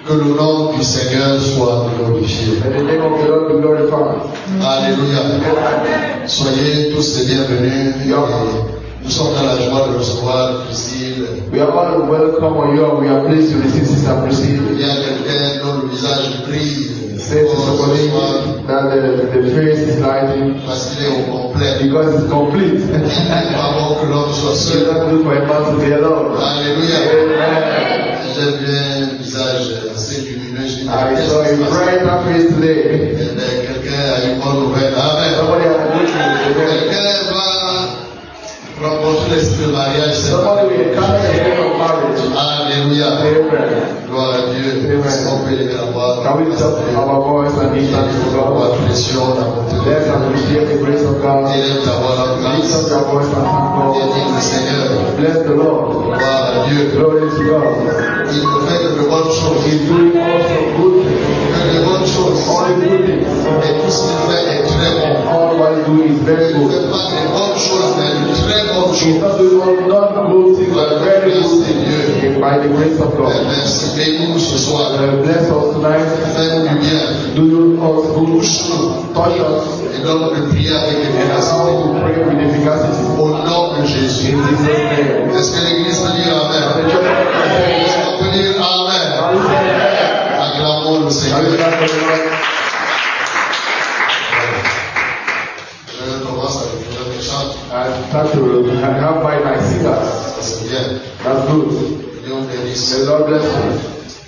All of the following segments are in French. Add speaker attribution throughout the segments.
Speaker 1: Que le nom du Seigneur soit glorifié.
Speaker 2: May the name of the Lord be glorified.
Speaker 1: Alléluia. Soyez tous les bienvenus. Nous sommes dans la joie de recevoir Priscille.
Speaker 2: We are all welcome on you and we are pleased to receive Sister Priscille.
Speaker 1: Il y a quelqu'un dont le visage brille.
Speaker 2: Say to somebody that the face is lighting
Speaker 1: Parce qu'il est au complet.
Speaker 2: because it's complete.
Speaker 1: Pas bon que l'homme soit
Speaker 2: So
Speaker 1: seul.
Speaker 2: don't look for a man to be alone.
Speaker 1: Alléluia.
Speaker 2: Amen.
Speaker 1: J'aime bien le visage assez lumineux.
Speaker 2: I saw a brighter face today.
Speaker 1: Quelqu'un a une bonne nouvelle. Amen.
Speaker 2: Somebody has a good news.
Speaker 1: Quelqu'un va rencontrer l'esprit de mariage.
Speaker 2: Somebody will encounter the day of marriage.
Speaker 1: Alléluia.
Speaker 2: Amen.
Speaker 1: Gloire à Dieu. Est-ce qu'on peut lever la voix?
Speaker 2: Can we lift up our voice and give thanks to God?
Speaker 1: Apprécions la bonté de
Speaker 2: Let's appreciate the grace of God.
Speaker 1: Élève ta voix la
Speaker 2: Lift
Speaker 1: grâce.
Speaker 2: up your voice and thank
Speaker 1: Et
Speaker 2: God.
Speaker 1: dis le Seigneur.
Speaker 2: Bless the Lord.
Speaker 1: Gloire à Dieu.
Speaker 2: Glory to God.
Speaker 1: Il ne fait que de bonnes choses.
Speaker 2: He's doing also good things.
Speaker 1: Que de bonnes choses.
Speaker 2: Only good things.
Speaker 1: Et tout ce qu'il fait est très bon.
Speaker 2: All what he doing is very
Speaker 1: Il ne
Speaker 2: good.
Speaker 1: fait pas de bonnes choses, mais de très bonnes
Speaker 2: He's
Speaker 1: choses.
Speaker 2: not doing all non-good things, but very good things. By the grace of God.
Speaker 1: Merci. Bénis-nous ce soir.
Speaker 2: Bless us tonight.
Speaker 1: Fais-nous du bien.
Speaker 2: Do you us good?
Speaker 1: Touche-nous.
Speaker 2: Touch us.
Speaker 1: Et donne de prier avec
Speaker 2: And
Speaker 1: efficacité.
Speaker 2: how to pray with efficacy.
Speaker 1: Au nom de Jésus.
Speaker 2: In Jesus' name.
Speaker 1: Est-ce que l'Église peut dire Amen?
Speaker 2: The church
Speaker 1: Est-ce qu'on peut dire Amen? Acclamons le Seigneur. Je commence avec le chant.
Speaker 2: I start to have my singers.
Speaker 1: C'est bien.
Speaker 2: That's good.
Speaker 1: Dieu vous bénisse.
Speaker 2: The Lord bless you.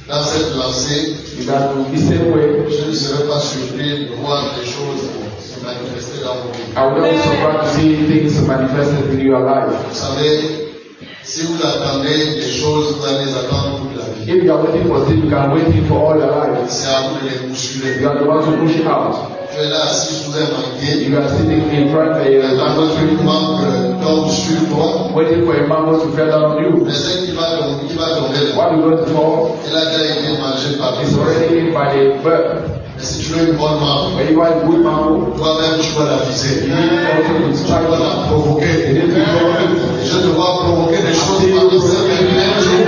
Speaker 1: Dans cette lancée,
Speaker 2: That will be same way.
Speaker 1: je ne serai pas surpris de voir des choses se manifester dans vos vies.
Speaker 2: I will not be surprised to see things manifested in your life.
Speaker 1: Vous savez, si vous attendez des choses, vous allez les attendre toute la vie.
Speaker 2: If you are waiting for things, you can wait for all your life.
Speaker 1: C'est à vous de les bousculer.
Speaker 2: You are the one to push it out.
Speaker 1: Tu es là assis sous un banquier.
Speaker 2: You are sitting in front of a mango
Speaker 1: Un
Speaker 2: tree,
Speaker 1: membre tombe sur toi.
Speaker 2: waiting for a mango to fall down on you.
Speaker 1: Mais celle qui va tomber,
Speaker 2: What you going to fall
Speaker 1: elle a déjà été mangée par
Speaker 2: is
Speaker 1: les oiseaux.
Speaker 2: already eaten by the bird.
Speaker 1: Mais si tu veux une bonne mangue,
Speaker 2: When you want a good mango,
Speaker 1: toi-même tu vas la viser.
Speaker 2: you need also to
Speaker 1: Tu
Speaker 2: strike
Speaker 1: vas
Speaker 2: it.
Speaker 1: la
Speaker 2: You
Speaker 1: provoquer.
Speaker 2: need to provoke it.
Speaker 1: Je te vois provoquer des choses
Speaker 2: See you
Speaker 1: parmi ces
Speaker 2: provoking
Speaker 1: mêmes
Speaker 2: it.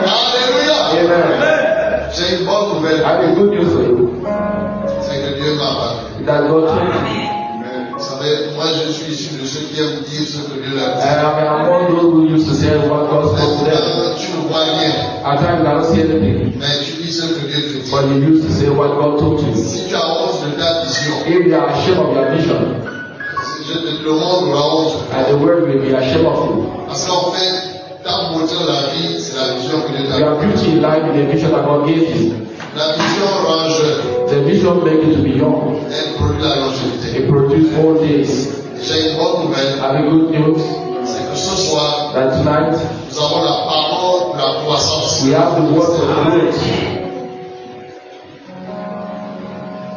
Speaker 1: Alléluia.
Speaker 2: Amen.
Speaker 1: J'ai une bonne nouvelle.
Speaker 2: I have a good news for you.
Speaker 1: C'est que Dieu m'a parlé.
Speaker 2: That God told me.
Speaker 1: Vous savez, moi je suis issu de ceux qui aiment dire ce que Dieu leur dit.
Speaker 2: And I am among those who used to say what God spoke to them.
Speaker 1: Mais tu ne vois rien,
Speaker 2: At times, I don't see anything,
Speaker 1: mais tu dis ce que Dieu te dit.
Speaker 2: but you used to say what God told you.
Speaker 1: Si tu as honte de ta vision,
Speaker 2: If you are ashamed of your vision,
Speaker 1: le monde aura honte.
Speaker 2: and the world will be ashamed of you.
Speaker 1: Parce qu'en fait, ta beauté dans la vie, c'est la vision que Dieu t'a
Speaker 2: Your
Speaker 1: donnée.
Speaker 2: beauty in life is the vision that God gave you.
Speaker 1: La vision rend jeune,
Speaker 2: The vision makes you to be young.
Speaker 1: elle produit la longévité.
Speaker 2: It produces old days.
Speaker 1: J'ai une bonne nouvelle,
Speaker 2: And the good news
Speaker 1: c'est que ce soir,
Speaker 2: that tonight
Speaker 1: nous avons la parole de la croissance.
Speaker 2: we have the word of growth.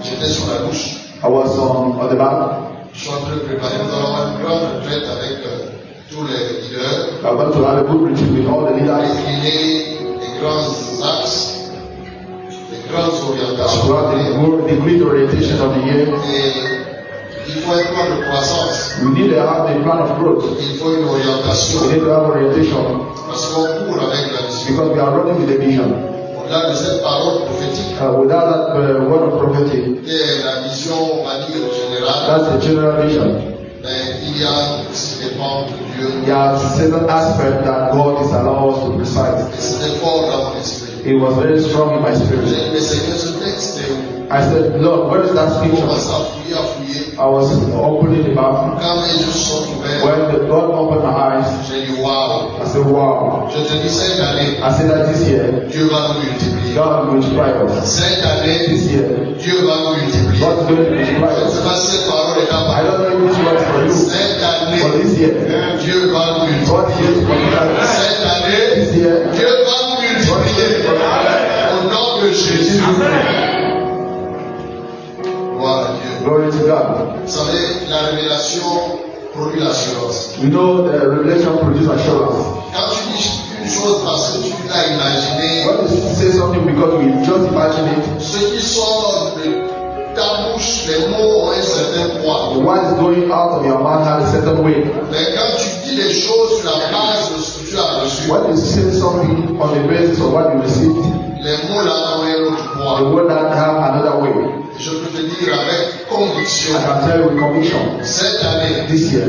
Speaker 1: J'étais sur la bouche.
Speaker 2: I was on the back.
Speaker 1: Je suis en train de préparer. Nous allons avoir une grande retraite avec tous les leaders.
Speaker 2: I'm going to have a good retreat with all the leaders.
Speaker 1: Décliner les grands axes, les grandes orientations.
Speaker 2: To have the great orientation of the year.
Speaker 1: Et il faut un plan de croissance.
Speaker 2: We need to have the plan of growth.
Speaker 1: Il faut une orientation.
Speaker 2: We need to have orientation
Speaker 1: Parce qu'on court avec la vision.
Speaker 2: because we are running with the vision.
Speaker 1: Au-delà de cette parole prophétique,
Speaker 2: Without that word of prophecy,
Speaker 1: qui est la vision, on va dire, générale,
Speaker 2: that's the general vision.
Speaker 1: mais il y a aussi des pans de Dieu.
Speaker 2: There are certain aspects that God is allowed us to recite.
Speaker 1: Et c'était fort dans mon esprit.
Speaker 2: It was very strong in my
Speaker 1: J'ai
Speaker 2: spirit.
Speaker 1: dit, mais Seigneur, ce texte est où?
Speaker 2: I said, Lord, where is that
Speaker 1: Je
Speaker 2: scripture?
Speaker 1: commence à fouiller.
Speaker 2: I was opening the Bible.
Speaker 1: Quand mes yeux sont ouverts,
Speaker 2: When the God opened my eyes,
Speaker 1: j'ai dit, waouh.
Speaker 2: I said, wow.
Speaker 1: Je te dis, cette année,
Speaker 2: I said that this year,
Speaker 1: Dieu va nous multiplier.
Speaker 2: God will multiply us.
Speaker 1: Cette année,
Speaker 2: This year,
Speaker 1: Dieu va nous multiplier.
Speaker 2: God is going to multiply
Speaker 1: Je ne sais
Speaker 2: us.
Speaker 1: pas si cette parole est
Speaker 2: I
Speaker 1: capable.
Speaker 2: don't know which word for you.
Speaker 1: Cette année,
Speaker 2: For this year,
Speaker 1: Dieu va nous multiplier.
Speaker 2: God is going to multiply us.
Speaker 1: Cette année,
Speaker 2: This year,
Speaker 1: Dieu va nous multiplier. Au nom de Jésus. Gloire à Dieu.
Speaker 2: glory to God.
Speaker 1: Vous savez, la révélation produit l'assurance.
Speaker 2: We know the revelation produces assurance.
Speaker 1: Quand tu dis une chose parce que tu l'as imaginé,
Speaker 2: When you say something because we just imagine it,
Speaker 1: ce qui sort de ta bouche, les mots ont un certain poids.
Speaker 2: what is going out of your mouth has a certain weight.
Speaker 1: Mais quand tu dis les choses sur la base de ce que tu as reçu,
Speaker 2: When you say something on the basis of what you received,
Speaker 1: Les mots là ont un autre
Speaker 2: The
Speaker 1: poids.
Speaker 2: word that have another way.
Speaker 1: Je peux te dire avec conviction,
Speaker 2: I can tell you with conviction.
Speaker 1: cette année,
Speaker 2: This year,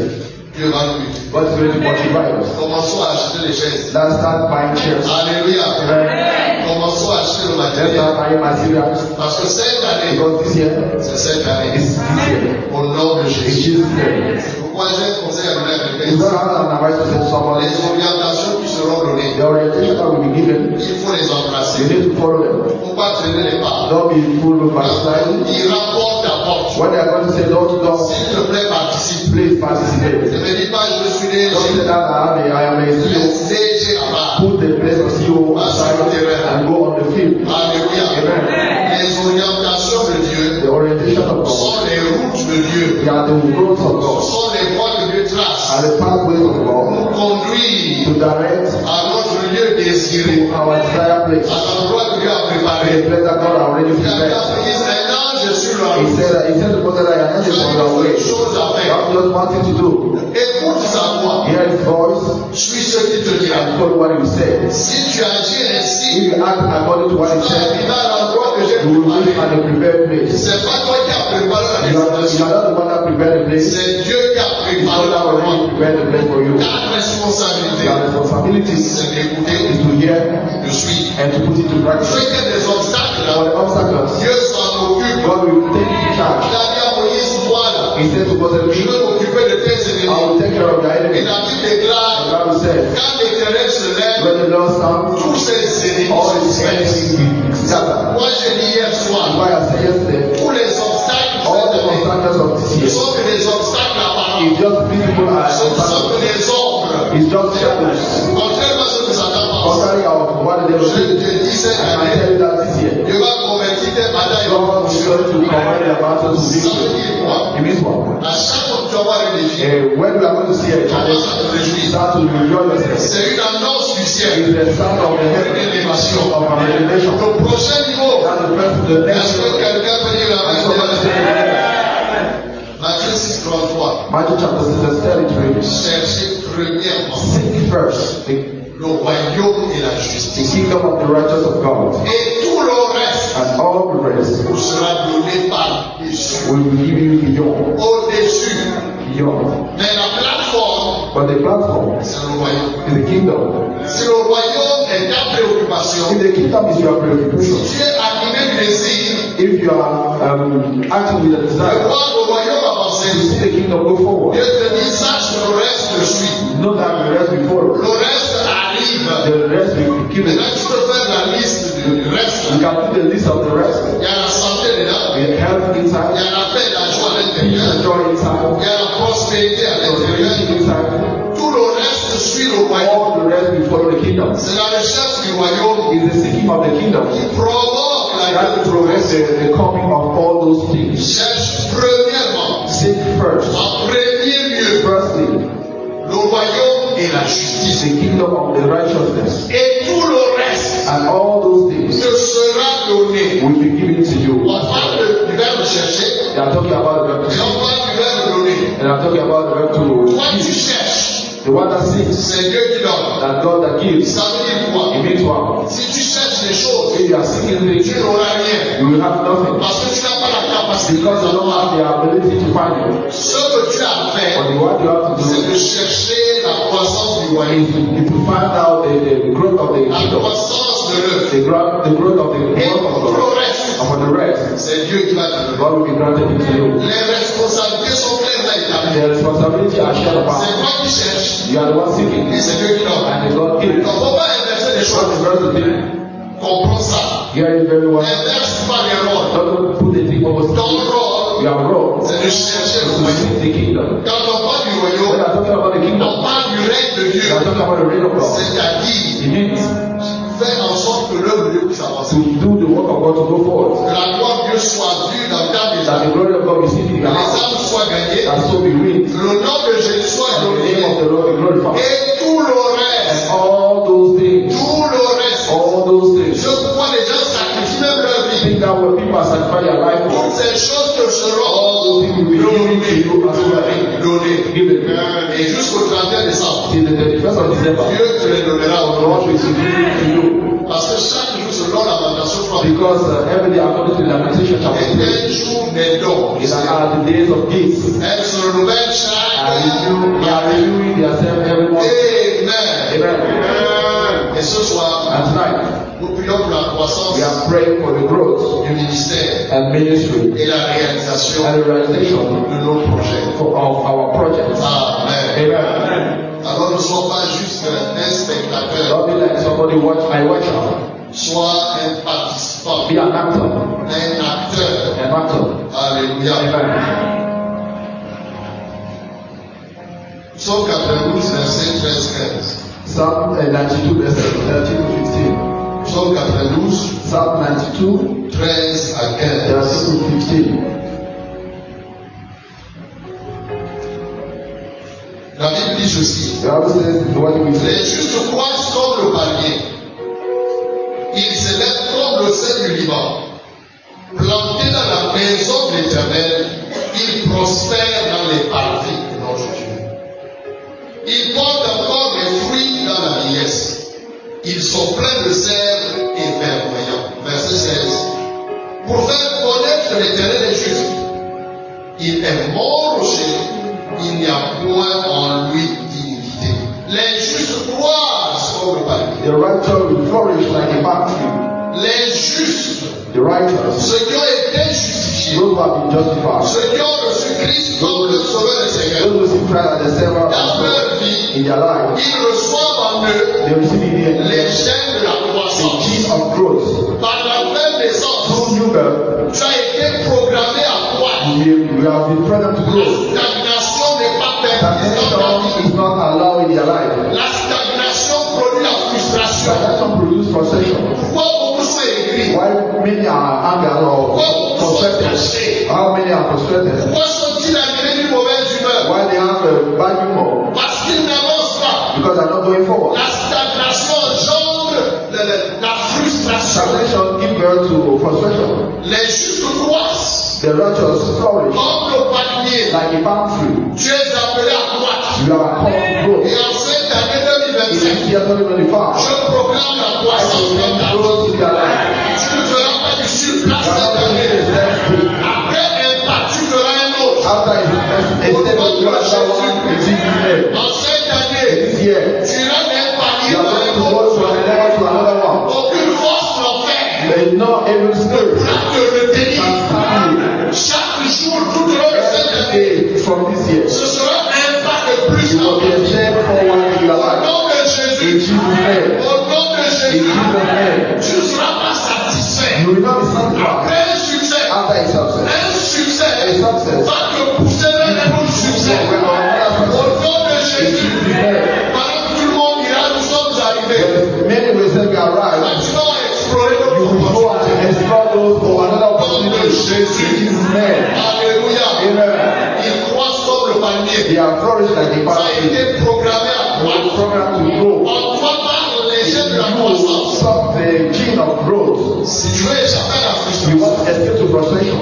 Speaker 1: Dieu va nous utiliser.
Speaker 2: God is going to multiply us.
Speaker 1: Commençons à acheter les chaises.
Speaker 2: Let's start buying chairs.
Speaker 1: Alléluia.
Speaker 2: Amen.
Speaker 1: Commençons à acheter le
Speaker 2: Let's
Speaker 1: matériel.
Speaker 2: start buying materials.
Speaker 1: Parce que cette année,
Speaker 2: Because this year,
Speaker 1: c'est cette année.
Speaker 2: it's this year.
Speaker 1: Au nom de
Speaker 2: In
Speaker 1: Jésus.
Speaker 2: Jesus' name.
Speaker 1: C'est pourquoi j'ai un conseil à donner à
Speaker 2: It's
Speaker 1: quelqu'un.
Speaker 2: not how an advice to say to somebody.
Speaker 1: Les orientations qui seront données,
Speaker 2: The orientation that will be given,
Speaker 1: il faut les
Speaker 2: you
Speaker 1: embrasser.
Speaker 2: need to follow them.
Speaker 1: Il ne faut pas traîner les pas.
Speaker 2: Don't be fooled by sliding.
Speaker 1: Il rapporte à porte.
Speaker 2: When they are going to say don't,
Speaker 1: S'il te plaît, participe.
Speaker 2: please participate.
Speaker 1: Ne me dis pas, je suis
Speaker 2: Don't say
Speaker 1: léger.
Speaker 2: that I am a CEO.
Speaker 1: Laisse léger à part.
Speaker 2: Put the place of CEO aside and go on the field.
Speaker 1: Alléluia.
Speaker 2: Amen.
Speaker 1: Les orientations de Dieu
Speaker 2: The orientation of God.
Speaker 1: sont les routes de Dieu.
Speaker 2: They are the roads of
Speaker 1: Ce
Speaker 2: God.
Speaker 1: sont les voies que Dieu trace
Speaker 2: And the pathways of God
Speaker 1: pour conduire
Speaker 2: to direct
Speaker 1: à notre lieu désiré,
Speaker 2: to our desired place.
Speaker 1: à l'endroit que Dieu a
Speaker 2: The
Speaker 1: préparé.
Speaker 2: place that God already
Speaker 1: Il y a
Speaker 2: prepared.
Speaker 1: quelqu'un qui dit, Seigneur, je suis là.
Speaker 2: He said to Moses that I am
Speaker 1: Tu
Speaker 2: not
Speaker 1: as
Speaker 2: on the way.
Speaker 1: une chose à
Speaker 2: You
Speaker 1: faire.
Speaker 2: have just one thing to do.
Speaker 1: Écoute sa voix.
Speaker 2: Hear his voice
Speaker 1: Suis ce qu'il te dira.
Speaker 2: and follow what he said.
Speaker 1: Si tu agis
Speaker 2: If
Speaker 1: ainsi,
Speaker 2: you act according to what he
Speaker 1: tu
Speaker 2: said,
Speaker 1: arriveras à l'endroit que j'ai
Speaker 2: you will live
Speaker 1: préparé.
Speaker 2: at a prepared place.
Speaker 1: C'est pas toi qui as préparé la
Speaker 2: You are
Speaker 1: destination.
Speaker 2: not the one that prepared the place.
Speaker 1: C'est Dieu qui a
Speaker 2: It's
Speaker 1: préparé
Speaker 2: God that
Speaker 1: l'endroit.
Speaker 2: already prepared the place for you.
Speaker 1: Ta responsabilité,
Speaker 2: Your responsibility
Speaker 1: c'est d'écouter,
Speaker 2: is to hear
Speaker 1: de suivre.
Speaker 2: and to put it to
Speaker 1: Ceux
Speaker 2: practice.
Speaker 1: qui ont des obstacles,
Speaker 2: For the obstacles,
Speaker 1: Dieu s'en occupe.
Speaker 2: God will take charge.
Speaker 1: Il a dit à Moïse, voilà,
Speaker 2: He said to Moses,
Speaker 1: je vais m'occuper de tes
Speaker 2: I
Speaker 1: ennemis.
Speaker 2: will take care of your
Speaker 1: Et
Speaker 2: enemies.
Speaker 1: David déclare,
Speaker 2: The Bible says,
Speaker 1: quand l'Éternel se lève,
Speaker 2: when the Lord sounds,
Speaker 1: tous ses ennemis
Speaker 2: all
Speaker 1: se
Speaker 2: his
Speaker 1: dispersent.
Speaker 2: enemies will be scattered.
Speaker 1: Moi, j'ai dit hier soir,
Speaker 2: Why I said yesterday,
Speaker 1: tous les obstacles de
Speaker 2: all the
Speaker 1: cette année
Speaker 2: obstacles of this
Speaker 1: ne
Speaker 2: year
Speaker 1: sont que des obstacles apparents.
Speaker 2: is just visible as
Speaker 1: Ce ne sont
Speaker 2: obstacles.
Speaker 1: que des ombres.
Speaker 2: It's just shadows.
Speaker 1: Contrairement à ce que Satan pense.
Speaker 2: Contrary of what the devil
Speaker 1: Je
Speaker 2: did.
Speaker 1: te dis cette
Speaker 2: And I
Speaker 1: année,
Speaker 2: tell you that this year,
Speaker 1: Dieu va convertir tes batailles en
Speaker 2: God is going to convert the battle to
Speaker 1: Ça
Speaker 2: victory.
Speaker 1: veut dire quoi?
Speaker 2: It means what?
Speaker 1: À chaque fois que tu vas voir un défi,
Speaker 2: When we are going to see a
Speaker 1: tu
Speaker 2: challenge,
Speaker 1: commences à te réjouir.
Speaker 2: start to enjoy yourself.
Speaker 1: C'est une annonce du ciel.
Speaker 2: It's the sound of the
Speaker 1: Une
Speaker 2: heaven
Speaker 1: élévation.
Speaker 2: of our revelation.
Speaker 1: Le prochain niveau.
Speaker 2: That's the first, the next
Speaker 1: Est-ce que quelqu'un peut dire la même
Speaker 2: Somebody say
Speaker 1: chose?
Speaker 2: amen.
Speaker 1: Matthieu 6, 33.
Speaker 2: Matthew chapter 6, verse 33.
Speaker 1: Cherchez premièrement
Speaker 2: Seek first
Speaker 1: le royaume et la
Speaker 2: the
Speaker 1: justice.
Speaker 2: kingdom of the righteous of God,
Speaker 1: Et tout le reste
Speaker 2: and all the rest
Speaker 1: vous sera donné par-dessus.
Speaker 2: will be given you beyond.
Speaker 1: Au-dessus.
Speaker 2: Beyond.
Speaker 1: Mais la plateforme,
Speaker 2: But the platform
Speaker 1: c'est le royaume.
Speaker 2: is the kingdom.
Speaker 1: Si le royaume est ta préoccupation,
Speaker 2: If the kingdom is your preoccupation,
Speaker 1: si tu es animé du désir
Speaker 2: if you are acting with a
Speaker 1: de
Speaker 2: desire
Speaker 1: voir le royaume
Speaker 2: to
Speaker 1: avancer,
Speaker 2: see the kingdom go forward,
Speaker 1: Dieu te dit, sache que le reste le suit.
Speaker 2: know that the rest will follow.
Speaker 1: Le reste arrive.
Speaker 2: The rest will be given.
Speaker 1: Maintenant, tu peux faire la liste du reste.
Speaker 2: You can put the list of the rest.
Speaker 1: Il y a la santé dedans.
Speaker 2: The health
Speaker 1: Il y
Speaker 2: inside,
Speaker 1: a la paix et la joie à
Speaker 2: the
Speaker 1: l'intérieur.
Speaker 2: joy inside,
Speaker 1: Il y a la prospérité à l'intérieur.
Speaker 2: prosperity inside.
Speaker 1: Tout le reste suit le royaume.
Speaker 2: All the rest will follow the kingdom.
Speaker 1: C'est la recherche du royaume
Speaker 2: It's the seeking of the kingdom
Speaker 1: qui provoque la
Speaker 2: that
Speaker 1: guerre.
Speaker 2: prevents the coming of all those things.
Speaker 1: Cherche premièrement,
Speaker 2: Seek first,
Speaker 1: en premier lieu,
Speaker 2: firstly,
Speaker 1: le royaume et la justice.
Speaker 2: the kingdom of the righteousness,
Speaker 1: Et tout le reste
Speaker 2: and all those things
Speaker 1: te sera donné.
Speaker 2: will be given to you.
Speaker 1: On parle du verbe chercher
Speaker 2: They are talking about the verb
Speaker 1: et
Speaker 2: to
Speaker 1: on parle du verbe donner.
Speaker 2: and I'm talking about the verb to
Speaker 1: Toi, tu
Speaker 2: give.
Speaker 1: cherches,
Speaker 2: The one that seeks,
Speaker 1: c'est Dieu qui donne.
Speaker 2: that God that gives.
Speaker 1: Ça veut dire quoi?
Speaker 2: It means what?
Speaker 1: Si tu cherches les choses,
Speaker 2: If you are seeking
Speaker 1: tu
Speaker 2: things,
Speaker 1: n'auras rien.
Speaker 2: you will have nothing.
Speaker 1: Parce que tu n'as pas la capacité.
Speaker 2: Because you don't have the ability to find it.
Speaker 1: Ce que tu as à
Speaker 2: But
Speaker 1: faire,
Speaker 2: what you have to
Speaker 1: c'est
Speaker 2: do
Speaker 1: de chercher la croissance du
Speaker 2: is
Speaker 1: royaume.
Speaker 2: to find out the growth of the
Speaker 1: La
Speaker 2: kingdom,
Speaker 1: croissance de l'œuvre.
Speaker 2: the growth of the
Speaker 1: Et
Speaker 2: work of
Speaker 1: tout
Speaker 2: God.
Speaker 1: le reste,
Speaker 2: And for the rest,
Speaker 1: c'est Dieu qui va te donner.
Speaker 2: God will be granted it to you.
Speaker 1: Les responsabilités sont clairement établies.
Speaker 2: The responsibility are shared
Speaker 1: C'est
Speaker 2: upon.
Speaker 1: toi qui cherches
Speaker 2: You are the one seeking,
Speaker 1: et c'est Dieu qui donne.
Speaker 2: and the God gives.
Speaker 1: Donc, il ne faut pas inverser les
Speaker 2: What
Speaker 1: choses.
Speaker 2: is verse 3?
Speaker 1: Comprends ça.
Speaker 2: Hear it very well.
Speaker 1: Inverse pas les rôles.
Speaker 2: Don't put the thing over.
Speaker 1: Ton rôle,
Speaker 2: Your role
Speaker 1: c'est de chercher le
Speaker 2: is to
Speaker 1: royaume.
Speaker 2: seek the kingdom.
Speaker 1: Quand on parle du
Speaker 2: When
Speaker 1: royaume,
Speaker 2: I are talking about the kingdom,
Speaker 1: on parle du règne de
Speaker 2: we
Speaker 1: Dieu.
Speaker 2: are talking about the reign of God.
Speaker 1: C'est-à-dire,
Speaker 2: It means
Speaker 1: faire en sorte que l'œuvre de Dieu puisse avancer.
Speaker 2: to do the work of God to go forward.
Speaker 1: Que la gloire de Dieu soit vue dans ta
Speaker 2: That
Speaker 1: maison.
Speaker 2: the glory of God be seen in
Speaker 1: Que
Speaker 2: your
Speaker 1: les
Speaker 2: house.
Speaker 1: âmes soient gagnées.
Speaker 2: That so be win.
Speaker 1: Que le nom de Jésus soit
Speaker 2: And the name of
Speaker 1: glorifié.
Speaker 2: the Lord be glorified.
Speaker 1: Et tout le
Speaker 2: And
Speaker 1: reste,
Speaker 2: all those things,
Speaker 1: tout le reste.
Speaker 2: all those things,
Speaker 1: Je vois les gens sacrifier même leur vie.
Speaker 2: think that when people are sacrificing their life for,
Speaker 1: Toutes ces choses te
Speaker 2: all
Speaker 1: seront
Speaker 2: those things will be given to you as well.
Speaker 1: données.
Speaker 2: Given.
Speaker 1: Et jusqu'au 31 décembre,
Speaker 2: Till the 31st of December,
Speaker 1: Dieu te les donnera au
Speaker 2: the
Speaker 1: nom.
Speaker 2: Lord will give it to you.
Speaker 1: Parce que chaque jour selon la
Speaker 2: Because every day according to Lamentation chapter 3,
Speaker 1: est un jour des dons.
Speaker 2: these are the days of gifts.
Speaker 1: Elles se renouvellent
Speaker 2: They are renewing themselves every morning.
Speaker 1: Amen.
Speaker 2: Amen.
Speaker 1: Et ce soir,
Speaker 2: And tonight,
Speaker 1: nous prions pour la croissance
Speaker 2: we are praying for the growth
Speaker 1: du ministère
Speaker 2: and ministry
Speaker 1: et la réalisation
Speaker 2: and the realization
Speaker 1: de nos projets.
Speaker 2: of our projects.
Speaker 1: Amen.
Speaker 2: Amen.
Speaker 1: Alors ne sois pas juste un spectateur,
Speaker 2: Don't be like somebody I watch out.
Speaker 1: sois un participant,
Speaker 2: Be an actor.
Speaker 1: un acteur.
Speaker 2: An actor.
Speaker 1: Alléluia.
Speaker 2: Amen.
Speaker 1: Psaume 92, verset 13-15.
Speaker 2: Psalm 92, verset 13 to 15.
Speaker 1: Psaume 92,
Speaker 2: Psalm 92,
Speaker 1: 13 à 15.
Speaker 2: verset to 15.
Speaker 1: La Bible dit ceci.
Speaker 2: The Bible says, what we say.
Speaker 1: Les justes croissent comme le palmier. Ils s'élèvent comme le sel du Liban. Plantés dans la maison de l'Éternel, ils prospèrent dans les parvis de notre Dieu. Ils portent encore des fruits dans la vieillesse. Ils sont pleins de sève et verdoyants. Verset 16. Pour faire connaître l'Éternel est juste. Il est mon rocher. Il n'y a point en lui d'iniquité. Les justes croissent comme le palmier.
Speaker 2: The righteous will flourish like a palm tree.
Speaker 1: Les justes,
Speaker 2: The righteous,
Speaker 1: ceux qui ont été justifiés,
Speaker 2: those who have been justified,
Speaker 1: ceux qui ont reçu Christ comme le Sauveur et Seigneur,
Speaker 2: those who see Christ as the Savior
Speaker 1: dans leur vie,
Speaker 2: in their life,
Speaker 1: ils reçoivent en eux
Speaker 2: they receive in the
Speaker 1: les gènes de la
Speaker 2: the
Speaker 1: croissance.
Speaker 2: gene of growth.
Speaker 1: Par la nouvelle naissance,
Speaker 2: Through new birth,
Speaker 1: tu as été programmé à croître.
Speaker 2: we have been programmed to grow.
Speaker 1: Stagnation n'est pas permise dans ta
Speaker 2: Stagnation
Speaker 1: vie.
Speaker 2: is not allowed in their life.
Speaker 1: La stagnation produit la frustration.
Speaker 2: Stagnation produces frustration.
Speaker 1: Pourquoi beaucoup sont aigris?
Speaker 2: Why many are angry or
Speaker 1: Pourquoi beaucoup sont
Speaker 2: frustrated?
Speaker 1: fâchés?
Speaker 2: How many are frustrated?
Speaker 1: Pourquoi sont-ils animés d'une mauvaise humeur?
Speaker 2: Why they have a bad humor?
Speaker 1: Parce qu'ils n'avancent pas.
Speaker 2: Because they're not going forward.
Speaker 1: La stagnation engendre la frustration.
Speaker 2: Stagnation gives birth to frustration.
Speaker 1: Les justes croissent
Speaker 2: The righteous flourish
Speaker 1: comme le palmier.
Speaker 2: like a palm tree.
Speaker 1: Tu es appelé à croître.
Speaker 2: You are called to grow.
Speaker 1: Et en cette année
Speaker 2: In
Speaker 1: 2025,
Speaker 2: year 2025,
Speaker 1: je proclame la
Speaker 2: I
Speaker 1: croissance
Speaker 2: will
Speaker 1: dans ta vie.
Speaker 2: growth in their life.
Speaker 1: Tu ne feras pas du surplace
Speaker 2: You are
Speaker 1: cette
Speaker 2: not going
Speaker 1: année.
Speaker 2: to step
Speaker 1: Après un pas, tu feras un autre.
Speaker 2: after a step of you another one in Jesus' name.
Speaker 1: En cette année,
Speaker 2: This year,
Speaker 1: tu iras d'un palier
Speaker 2: you are
Speaker 1: à
Speaker 2: going
Speaker 1: un
Speaker 2: to go
Speaker 1: autre.
Speaker 2: from a level to another one.
Speaker 1: Aucune force l'enfer
Speaker 2: There is no evil spirit
Speaker 1: pourra te retenir.
Speaker 2: can stop you.
Speaker 1: Chaque jour, tout au long de cette
Speaker 2: Every
Speaker 1: année,
Speaker 2: day from this year,
Speaker 1: ce sera un pas de plus
Speaker 2: you
Speaker 1: dans
Speaker 2: will be
Speaker 1: ta
Speaker 2: a
Speaker 1: vie.
Speaker 2: step forward in your
Speaker 1: Au
Speaker 2: life.
Speaker 1: nom de
Speaker 2: In
Speaker 1: Jésus,
Speaker 2: Jesus' name.
Speaker 1: au nom de
Speaker 2: In
Speaker 1: Jésus,
Speaker 2: Jesus' name.
Speaker 1: tu ne seras pas satisfait.
Speaker 2: You will not be satisfied
Speaker 1: Après un succès,
Speaker 2: after a success.
Speaker 1: un succès
Speaker 2: A success.
Speaker 1: va te pousser vers un autre succès.
Speaker 2: When another
Speaker 1: Au
Speaker 2: success.
Speaker 1: nom de
Speaker 2: In
Speaker 1: Jésus,
Speaker 2: Jesus' name.
Speaker 1: pendant que tout le monde dira, nous sommes arrivés.
Speaker 2: But many will say we are right.
Speaker 1: Tu vas explorer
Speaker 2: You
Speaker 1: d'autres
Speaker 2: will go
Speaker 1: opportunités.
Speaker 2: and explore those for another opportunity. In Jesus' name.
Speaker 1: Alléluia.
Speaker 2: Amen.
Speaker 1: Ils croissent comme le palmier.
Speaker 2: They are flourished like a
Speaker 1: Ça
Speaker 2: palm
Speaker 1: a
Speaker 2: tree.
Speaker 1: été programmé à
Speaker 2: You will
Speaker 1: croître.
Speaker 2: program to grow.
Speaker 1: En toi parle les gènes de la
Speaker 2: You
Speaker 1: croissance.
Speaker 2: stop the gene of growth.
Speaker 1: Si tu veux échapper à la
Speaker 2: You
Speaker 1: frustration,
Speaker 2: want to escape to frustration.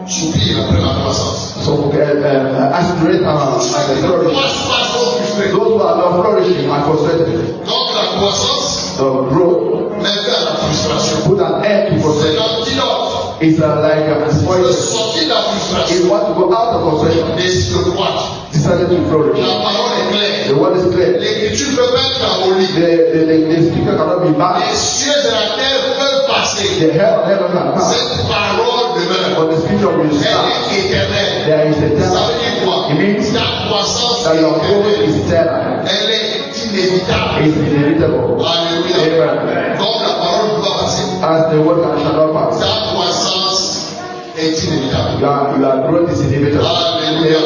Speaker 1: soupire après la croissance.
Speaker 2: So aspirate and
Speaker 1: Ne
Speaker 2: flourish.
Speaker 1: croissent pas, sont frustrés.
Speaker 2: Those who are not flourishing are frustrated.
Speaker 1: Donc la croissance
Speaker 2: The growth
Speaker 1: met fin à la frustration.
Speaker 2: put an end to
Speaker 1: C'est
Speaker 2: frustration.
Speaker 1: l'antidote.
Speaker 2: It's like a
Speaker 1: Tu veux
Speaker 2: poison.
Speaker 1: sortir de la
Speaker 2: If
Speaker 1: frustration,
Speaker 2: you want to go out of frustration,
Speaker 1: décide de croître.
Speaker 2: decided to flourish.
Speaker 1: La parole est claire.
Speaker 2: The word is clear.
Speaker 1: L'écriture peut pas être abolie.
Speaker 2: The speaker cannot be
Speaker 1: Les
Speaker 2: back.
Speaker 1: cieux et la terre peuvent passer.
Speaker 2: The hell of heaven can pass.
Speaker 1: Cette parole demeure.
Speaker 2: But the speaker will
Speaker 1: Elle
Speaker 2: stand.
Speaker 1: est éternelle.
Speaker 2: There is a
Speaker 1: Ça
Speaker 2: time
Speaker 1: veut dire quoi?
Speaker 2: It means
Speaker 1: Ta croissance
Speaker 2: that
Speaker 1: est
Speaker 2: your growth
Speaker 1: éternelle.
Speaker 2: is eternal.
Speaker 1: Elle est inévitable.
Speaker 2: It's inevitable.
Speaker 1: Alléluia.
Speaker 2: Amen.
Speaker 1: Donc la parole doit passer.
Speaker 2: As the word shall not pass.
Speaker 1: Ta croissance est inévitable.
Speaker 2: Your growth is inevitable.
Speaker 1: Alléluia.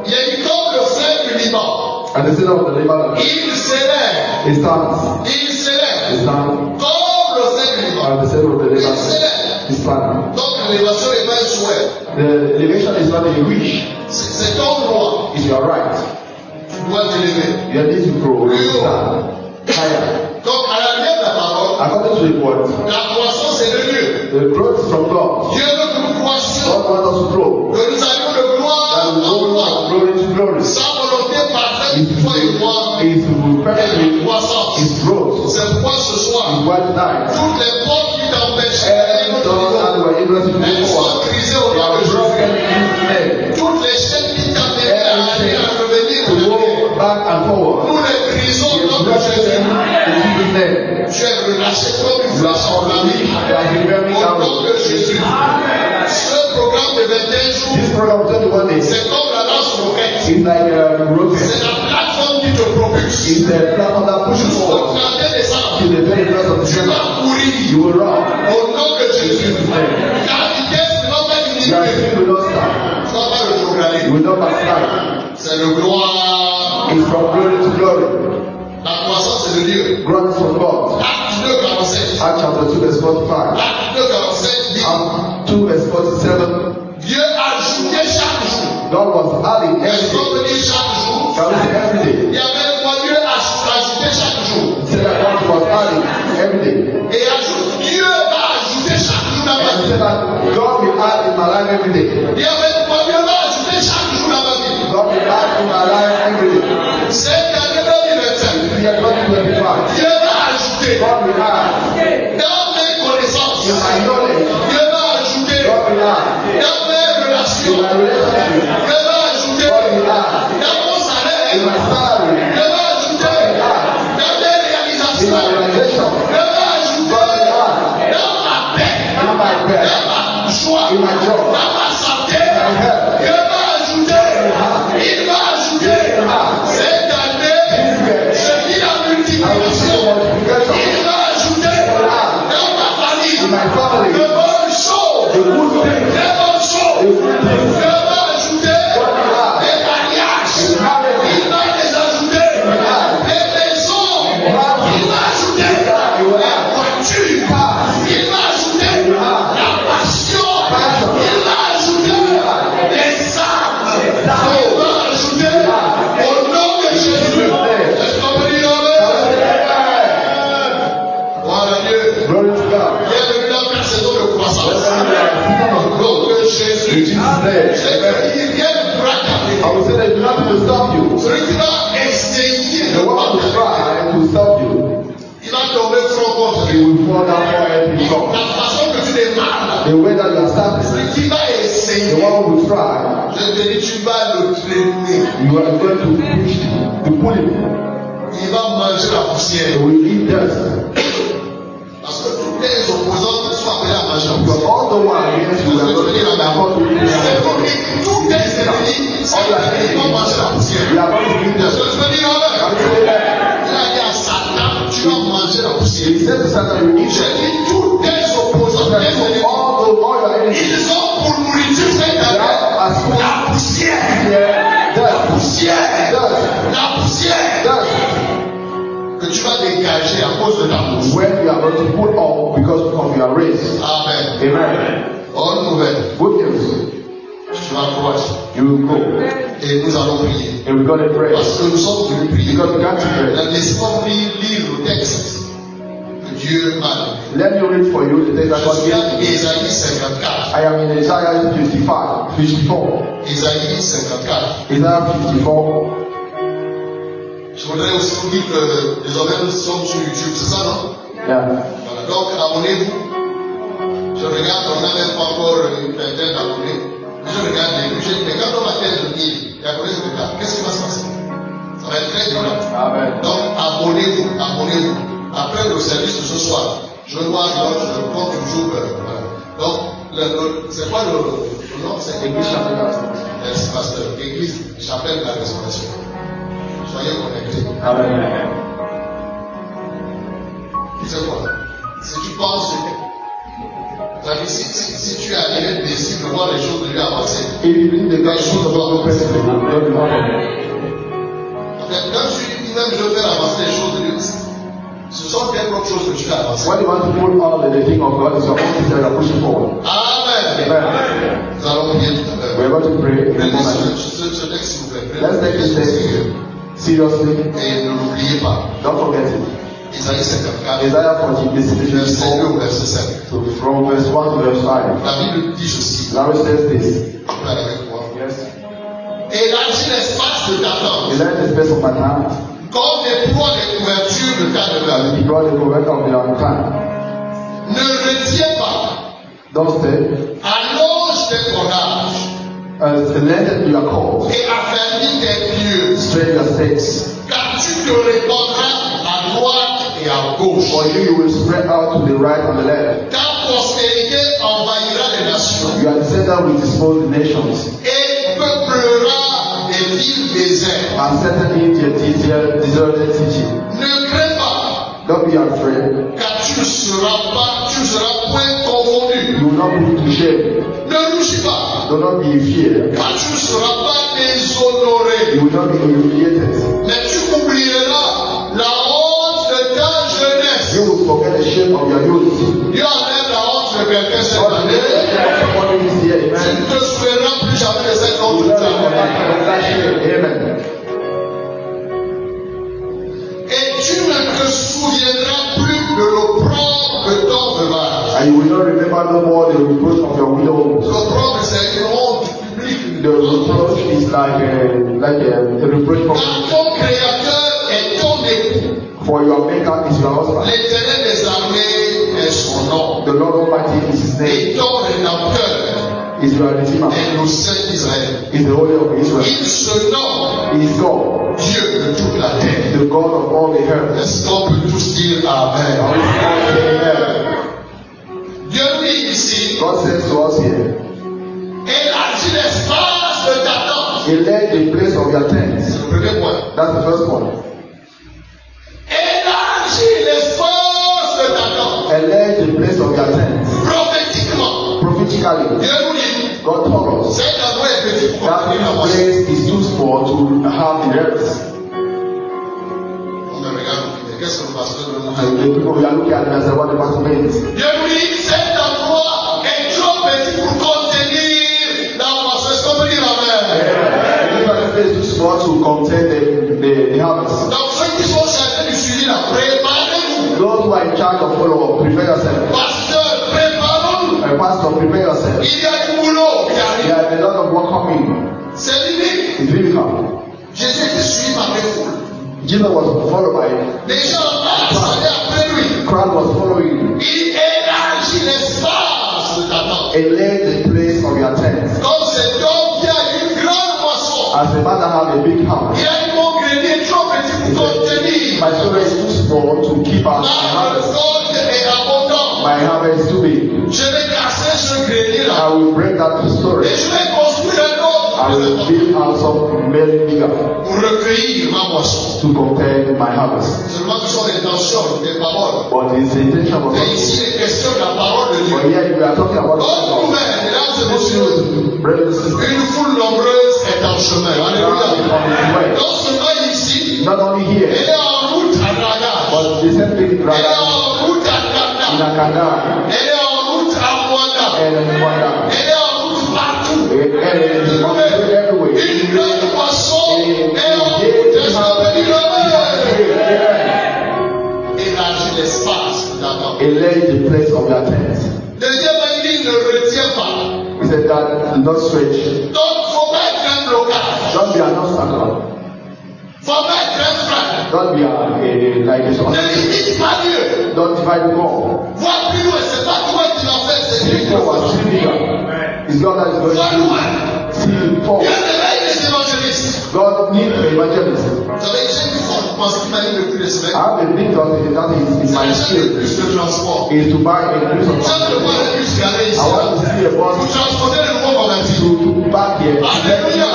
Speaker 1: Il y a une comme le frère du Liban.
Speaker 2: And the sin of the Lebanon
Speaker 1: Il s'élève.
Speaker 2: is stands.
Speaker 1: Il s'élève.
Speaker 2: Is stand.
Speaker 1: Comme le frère du Liban.
Speaker 2: And the sin of the
Speaker 1: Il
Speaker 2: Lebanon
Speaker 1: s'élève.
Speaker 2: is stand.
Speaker 1: Donc l'élévation n'est pas un souhait.
Speaker 2: The elevation is not a wish.
Speaker 1: C'est ton droit.
Speaker 2: It's your right.
Speaker 1: Tu dois t'élever.
Speaker 2: You need to grow. You stand higher.
Speaker 1: Donc à la lumière de la parole,
Speaker 2: According to the word,
Speaker 1: la croissance est de Dieu.
Speaker 2: the growth is from God.
Speaker 1: Dieu veut que nous croissions,
Speaker 2: God wants us to grow.
Speaker 1: que nous allions de gloire
Speaker 2: And
Speaker 1: en
Speaker 2: go
Speaker 1: gloire.
Speaker 2: from glory to glory.
Speaker 1: Sa volonté parfaite,
Speaker 2: Is
Speaker 1: toi et moi,
Speaker 2: is
Speaker 1: est la
Speaker 2: perfectly
Speaker 1: croissance.
Speaker 2: is growth.
Speaker 1: C'est pourquoi ce soir,
Speaker 2: Is what tonight.
Speaker 1: toutes les portes qui t'empêchent arraché comme une
Speaker 2: You are
Speaker 1: flèche enflammée.
Speaker 2: preparing
Speaker 1: Au nom de
Speaker 2: arrows.
Speaker 1: Jésus. Ce programme de 21 jours,
Speaker 2: This program of 21 days
Speaker 1: c'est comme la lance roquette.
Speaker 2: is like a rocket.
Speaker 1: C'est la plateforme qui te propulse.
Speaker 2: It's a platform that pushes
Speaker 1: Jusqu'au
Speaker 2: forward
Speaker 1: 31 décembre,
Speaker 2: to the very first of
Speaker 1: tu
Speaker 2: December.
Speaker 1: vas courir.
Speaker 2: You will run.
Speaker 1: Au nom de Jésus.
Speaker 2: Jesus' name.
Speaker 1: Ta vitesse ne va pas
Speaker 2: Your
Speaker 1: diminuer.
Speaker 2: speed will not stop.
Speaker 1: Tu vas pas le
Speaker 2: You
Speaker 1: programmer.
Speaker 2: will not backslide.
Speaker 1: C'est le gloire.
Speaker 2: It's from glory to glory.
Speaker 1: La croissance est de Dieu.
Speaker 2: Grant from God.
Speaker 1: Acte 2, 47.
Speaker 2: Acts chapter 2 verse 45.
Speaker 1: Acte 2, 47 dit
Speaker 2: Acts 2 verse 47.
Speaker 1: Dieu ajoutait chaque jour.
Speaker 2: God was adding
Speaker 1: Est-ce
Speaker 2: every
Speaker 1: qu'on
Speaker 2: day.
Speaker 1: peut dire chaque jour?
Speaker 2: That was every day.
Speaker 1: Il y avait quoi? Dieu ajoutait chaque jour.
Speaker 2: He said that God was adding every day.
Speaker 1: Et ajoute, Dieu va ajouter chaque jour dans ma
Speaker 2: And he
Speaker 1: vie.
Speaker 2: said that God will add in my life every day.
Speaker 1: Il y avait quoi? Dieu va ajouter chaque jour dans ma vie.
Speaker 2: God will add in my life every day.
Speaker 1: Cette année 2025,
Speaker 2: Year 2025.
Speaker 1: Dieu va ajouter
Speaker 2: God will add
Speaker 1: dans mes connaissances.
Speaker 2: in my knowledge.
Speaker 1: Dieu va ajouter
Speaker 2: God will add
Speaker 1: dans mes
Speaker 2: in
Speaker 1: relations.
Speaker 2: my relationship.
Speaker 1: Dieu va ajouter
Speaker 2: God will add
Speaker 1: dans mon
Speaker 2: in
Speaker 1: salaire.
Speaker 2: my salary.
Speaker 1: Dieu va ajouter dans mes
Speaker 2: In
Speaker 1: réalisations.
Speaker 2: my realization.
Speaker 1: Dieu va ajouter
Speaker 2: God will add
Speaker 1: dans ma paix,
Speaker 2: in my bed.
Speaker 1: dans ma joie,
Speaker 2: In my job.
Speaker 1: dans ma santé.
Speaker 2: In my health.
Speaker 1: Dieu va ajouter, il va ajouter. Cette année, je vis la
Speaker 2: I will see the
Speaker 1: multiplication.
Speaker 2: multiplication.
Speaker 1: Il va ajouter dans ma famille
Speaker 2: In my
Speaker 1: de
Speaker 2: family.
Speaker 1: bonnes choses,
Speaker 2: The good things.
Speaker 1: de bonnes
Speaker 2: The
Speaker 1: choses.
Speaker 2: good things.
Speaker 1: Dieu va ajouter
Speaker 2: God will add
Speaker 1: des mariages.
Speaker 2: in marriage.
Speaker 1: Il va les ajouter des maisons. Il va ajouter des voitures. Il va ajouter la passion. Il va ajouter des âmes. Il va ajouter au nom de Jésus. Est-ce qu'on peut dire Amen? Voilà Dieu.
Speaker 2: Glory to God.
Speaker 1: Bienvenue dans la saison de croissance.
Speaker 2: Season
Speaker 1: Au
Speaker 2: of
Speaker 1: nom de
Speaker 2: In
Speaker 1: Jésus.
Speaker 2: Jesus' name.
Speaker 1: Il vient de braquer.
Speaker 2: I will say that nothing will stop you.
Speaker 1: Celui qui va essayer
Speaker 2: The
Speaker 1: de
Speaker 2: one who try to stop you,
Speaker 1: il va tomber front contre
Speaker 2: he
Speaker 1: lui.
Speaker 2: will fall down for every
Speaker 1: La
Speaker 2: fall.
Speaker 1: façon que tu démarres,
Speaker 2: The way that you are starting,
Speaker 1: celui qui va
Speaker 2: the
Speaker 1: essayer,
Speaker 2: one who will try,
Speaker 1: je te dis, tu vas le traîner.
Speaker 2: you are going to push, to pull him.
Speaker 1: Il va manger la
Speaker 2: He
Speaker 1: poussière.
Speaker 2: will eat dust.
Speaker 1: Parce que tous les opposants sont appelés à manger la
Speaker 2: Because
Speaker 1: poussière.
Speaker 2: all the one against you are going to be according to the
Speaker 1: C'est pour que tous tes ennemis, ils vont manger la poussière.
Speaker 2: We are going to eat
Speaker 1: Est-ce
Speaker 2: dust.
Speaker 1: que tu peux dire Amen?
Speaker 2: Can we say that?
Speaker 1: Il a dit à Satan, tu vas manger la poussière.
Speaker 2: He said to Satan, you eat
Speaker 1: J'ai
Speaker 2: dust.
Speaker 1: dit, tous tes opposants, tes ennemis,
Speaker 2: All your enemies,
Speaker 1: ils ont pour nourriture cette année la poussière.
Speaker 2: yeah,
Speaker 1: La
Speaker 2: dust,
Speaker 1: poussière.
Speaker 2: dust,
Speaker 1: La poussière
Speaker 2: dust.
Speaker 1: que tu vas dégager à cause de ta bouche.
Speaker 2: When you are going to put off because of your race.
Speaker 1: Amen.
Speaker 2: Amen.
Speaker 1: Bonne nouvelle.
Speaker 2: Good news.
Speaker 1: Tu vas croître.
Speaker 2: You will go.
Speaker 1: Et nous allons prier.
Speaker 2: And we're going to pray.
Speaker 1: Parce que nous sommes venus prier.
Speaker 2: Because we got to pray.
Speaker 1: Laisse-moi lire le texte que Dieu m'a donné.
Speaker 2: Let me read for you the text that
Speaker 1: Je
Speaker 2: God
Speaker 1: suis
Speaker 2: gave
Speaker 1: à
Speaker 2: me.
Speaker 1: Ésaïe 54.
Speaker 2: I am in Isaiah 54.
Speaker 1: Ésaïe 54.
Speaker 2: Isaiah 54.
Speaker 1: Je voudrais aussi vous dire que désormais nous sommes sur YouTube, c'est ça, non?
Speaker 2: Yeah.
Speaker 1: Voilà. Donc abonnez-vous. Je regarde, on n'a même pas encore une vingtaine d'abonnés. Je regarde les vues, je dis, mais quand on va atteindre 1000, et après ce regarde, qu'est-ce qui va se passer? Ça va être très violent.
Speaker 2: Amen.
Speaker 1: Donc abonnez-vous, abonnez-vous. Après le service de ce soir, je vais voir l'autre, je compte toujours. Voilà. Donc, c'est quoi le nom? C'est Église Chapelle de la Restauration. Merci, pasteur. Église Chapelle de la Restauration. Soyez connectés.
Speaker 2: Amen.
Speaker 1: Tu sais quoi? Si tu penses, si tu as le désir de voir les choses de Dieu avancer,
Speaker 2: If you read the gospel of God perfectly, God will help you.
Speaker 1: en fait, quand tu dis même je veux faire avancer les choses de Dieu, ce sont tes propres choses que tu fais avancer.
Speaker 2: When you want to put all the thing of God, it's your own thing that you are pushing forward.
Speaker 1: Amen.
Speaker 2: Amen.
Speaker 1: Nous allons prier tout à l'heure.
Speaker 2: We're going to pray in a
Speaker 1: Prenez
Speaker 2: moment.
Speaker 1: ce texte, s'il vous plaît.
Speaker 2: Let's take this
Speaker 1: Prenez ce
Speaker 2: text seriously.
Speaker 1: et ne l'oubliez pas.
Speaker 2: Don't forget it.
Speaker 1: Isaïe 54,
Speaker 2: Isaiah 40,
Speaker 1: verset 2 au
Speaker 2: 54,
Speaker 1: verset 5.
Speaker 2: so from verse 1 to verse 5.
Speaker 1: La Bible dit ceci.
Speaker 2: Larry says this.
Speaker 1: Tu peux aller avec moi.
Speaker 2: Yes.
Speaker 1: Élargis l'espace de ta tente,
Speaker 2: He led the space of my time.
Speaker 1: comme déploie les couvertures de ta demeure.
Speaker 2: He brought the correct of your time.
Speaker 1: Ne retiens pas,
Speaker 2: Don't stay.
Speaker 1: allonge tes cordages
Speaker 2: Lengthen your cord.
Speaker 1: et affermis tes pieux,
Speaker 2: Straighten your stakes.
Speaker 1: car tu te répandras à droite et à à gauche.
Speaker 2: For you will spread out to the right and the left.
Speaker 1: Ta prospérité envahira les nations
Speaker 2: Your descendant will dispose the nations.
Speaker 1: et peuplera des villes désertes.
Speaker 2: And settle in the deserted city.
Speaker 1: Ne crains pas,
Speaker 2: Don't be afraid.
Speaker 1: car tu ne seras point confondu.
Speaker 2: You will not be put to shame.
Speaker 1: Ne rougis pas,
Speaker 2: Do not be in fear.
Speaker 1: car tu ne seras pas déshonoré.
Speaker 2: You will not be humiliated.
Speaker 1: Mais tu oublieras la honte de ta jeunesse.
Speaker 2: You will forget the shame of your youth.
Speaker 1: Dieu enlève la honte de quelqu'un cette
Speaker 2: God will
Speaker 1: année.
Speaker 2: take the shame of somebody this year.
Speaker 1: Tu
Speaker 2: Amen.
Speaker 1: ne te souviendras plus jamais de cette
Speaker 2: You
Speaker 1: honte
Speaker 2: will
Speaker 1: de
Speaker 2: not
Speaker 1: ta
Speaker 2: remember
Speaker 1: jeunesse.
Speaker 2: that shame. Amen.
Speaker 1: Et tu ne te souviendras plus de l'opprobre de ton veuvage.
Speaker 2: And you will not remember no more the reproach of your widow.
Speaker 1: L'opprobre, c'est une honte publique.
Speaker 2: The reproach is like a reproach from
Speaker 1: Car ton créateur est ton époux.
Speaker 2: for your maker is your husband.
Speaker 1: L'Éternel des armées est son nom.
Speaker 2: The Lord Almighty is his name.
Speaker 1: Et ton rédempteur
Speaker 2: Is your redeemer.
Speaker 1: est le Saint d'Israël.
Speaker 2: Is the Holy of Israel.
Speaker 1: Il se nomme
Speaker 2: He is God,
Speaker 1: Dieu de toute la terre.
Speaker 2: the God of all the earth.
Speaker 1: Est-ce qu'on peut tous dire Amen?
Speaker 2: Amen.
Speaker 1: Dieu dit ici,
Speaker 2: God says to us here,
Speaker 1: élargis l'espace de ta tente.
Speaker 2: He led the place of your tent.
Speaker 1: C'est le premier point.
Speaker 2: That's the first one.
Speaker 1: Élargis l'espace de ta tente.
Speaker 2: He led the place of your tent.
Speaker 1: Prophétiquement,
Speaker 2: Prophetically,
Speaker 1: Dieu nous dit,
Speaker 2: God told us
Speaker 1: cet endroit est petit pour
Speaker 2: that
Speaker 1: construire la
Speaker 2: this
Speaker 1: maison.
Speaker 2: place is too small to have the earth.
Speaker 1: On me regarde, mais qu'est-ce que le pasteur veut nous
Speaker 2: And
Speaker 1: dire?
Speaker 2: the people we are looking at as what the pastor means.
Speaker 1: Dieu nous dit, cet endroit est trop petit pour contenir la moisson. Est-ce qu'on peut dire Amen?
Speaker 2: This place is too small to contain the harvest.
Speaker 1: Donc ceux qui sont chargés du suivi, là, préparez-vous.
Speaker 2: Those who are in charge of follow-up, prepare yourself.
Speaker 1: Pasteur, préparons-nous.
Speaker 2: Pastor, prepare yourself.
Speaker 1: Il y a du boulot qui arrive.
Speaker 2: There is a lot of work coming.
Speaker 1: C'est limite.
Speaker 2: It's biblical.
Speaker 1: Jésus était suivi par les foules.
Speaker 2: Jesus was followed by
Speaker 1: Les gens allaient après lui.
Speaker 2: crowd was following.
Speaker 1: Il élargit l'espace de ta tente.
Speaker 2: And led the place of your tent.
Speaker 1: Comme cet homme qui a une grande moisson.
Speaker 2: As a man that have a big house,
Speaker 1: Il a une bon grenier trop petit pour contenir.
Speaker 2: my storage is too small to keep out my
Speaker 1: La
Speaker 2: harvest.
Speaker 1: récolte est abondante.
Speaker 2: My harvest is too big.
Speaker 1: Je vais casser ce grenier-là.
Speaker 2: I will break that
Speaker 1: Et
Speaker 2: storage.
Speaker 1: je vais construire un
Speaker 2: I
Speaker 1: autre
Speaker 2: will build out some made bigger
Speaker 1: pour recueillir ma moisson.
Speaker 2: to contain my harvest.
Speaker 1: Seulement que son intention, des paroles.
Speaker 2: But his intention was
Speaker 1: Et
Speaker 2: not.
Speaker 1: ici, il est question de la parole de Dieu.
Speaker 2: But here we are talking about
Speaker 1: Comme
Speaker 2: God.
Speaker 1: vous-même, mesdames et messieurs,
Speaker 2: Brothers and sisters,
Speaker 1: une foule nombreuse est en chemin.
Speaker 2: God is
Speaker 1: Alléluia.
Speaker 2: on his way.
Speaker 1: Non seulement ici,
Speaker 2: Not only
Speaker 1: elle
Speaker 2: here,
Speaker 1: est en route à Radar.
Speaker 2: but the same thing
Speaker 1: Elle est
Speaker 2: rather
Speaker 1: en route à
Speaker 2: in
Speaker 1: Ghana.
Speaker 2: Akada
Speaker 1: Elle est en route à Rwanda.
Speaker 2: and in Rwanda.
Speaker 1: Elle est en route partout.
Speaker 2: And it's everywhere.
Speaker 1: Une grande poisson est en route. Est-ce qu'on peut dire Amen? Élargis l'espace d'abord.
Speaker 2: He laid the place of your tent.
Speaker 1: Deuxièmement, il dit, ne retiens pas.
Speaker 2: He said that do not stretch.
Speaker 1: Donc, faut pas être un blocage.
Speaker 2: Don't be an obstacle.
Speaker 1: Faut pas être un frein.
Speaker 2: Don't be like this one.
Speaker 1: Ne limite pas Dieu.
Speaker 2: Don't divide God.
Speaker 1: Vois plus loin, c'est pas toi qui l'as fait, c'est Dieu qui
Speaker 2: God
Speaker 1: l'a
Speaker 2: was
Speaker 1: fait.
Speaker 2: too bigger. It's God that is going
Speaker 1: Vois
Speaker 2: to
Speaker 1: loin.
Speaker 2: see forward.
Speaker 1: Dieu réveille les évangélistes.
Speaker 2: God needs an evangelist.
Speaker 1: Vous savez, j'ai une fois, je pense qu'il m'a dit depuis les
Speaker 2: I
Speaker 1: semaines.
Speaker 2: have a big thought that is in
Speaker 1: C'est
Speaker 2: my
Speaker 1: acheter
Speaker 2: spirit
Speaker 1: plus de transport.
Speaker 2: is to buy a piece of
Speaker 1: J'aime de voir les bus garés ici.
Speaker 2: I want to see a
Speaker 1: Pour
Speaker 2: bus
Speaker 1: transporter les nouveaux convertis.
Speaker 2: to back here.
Speaker 1: Alléluia.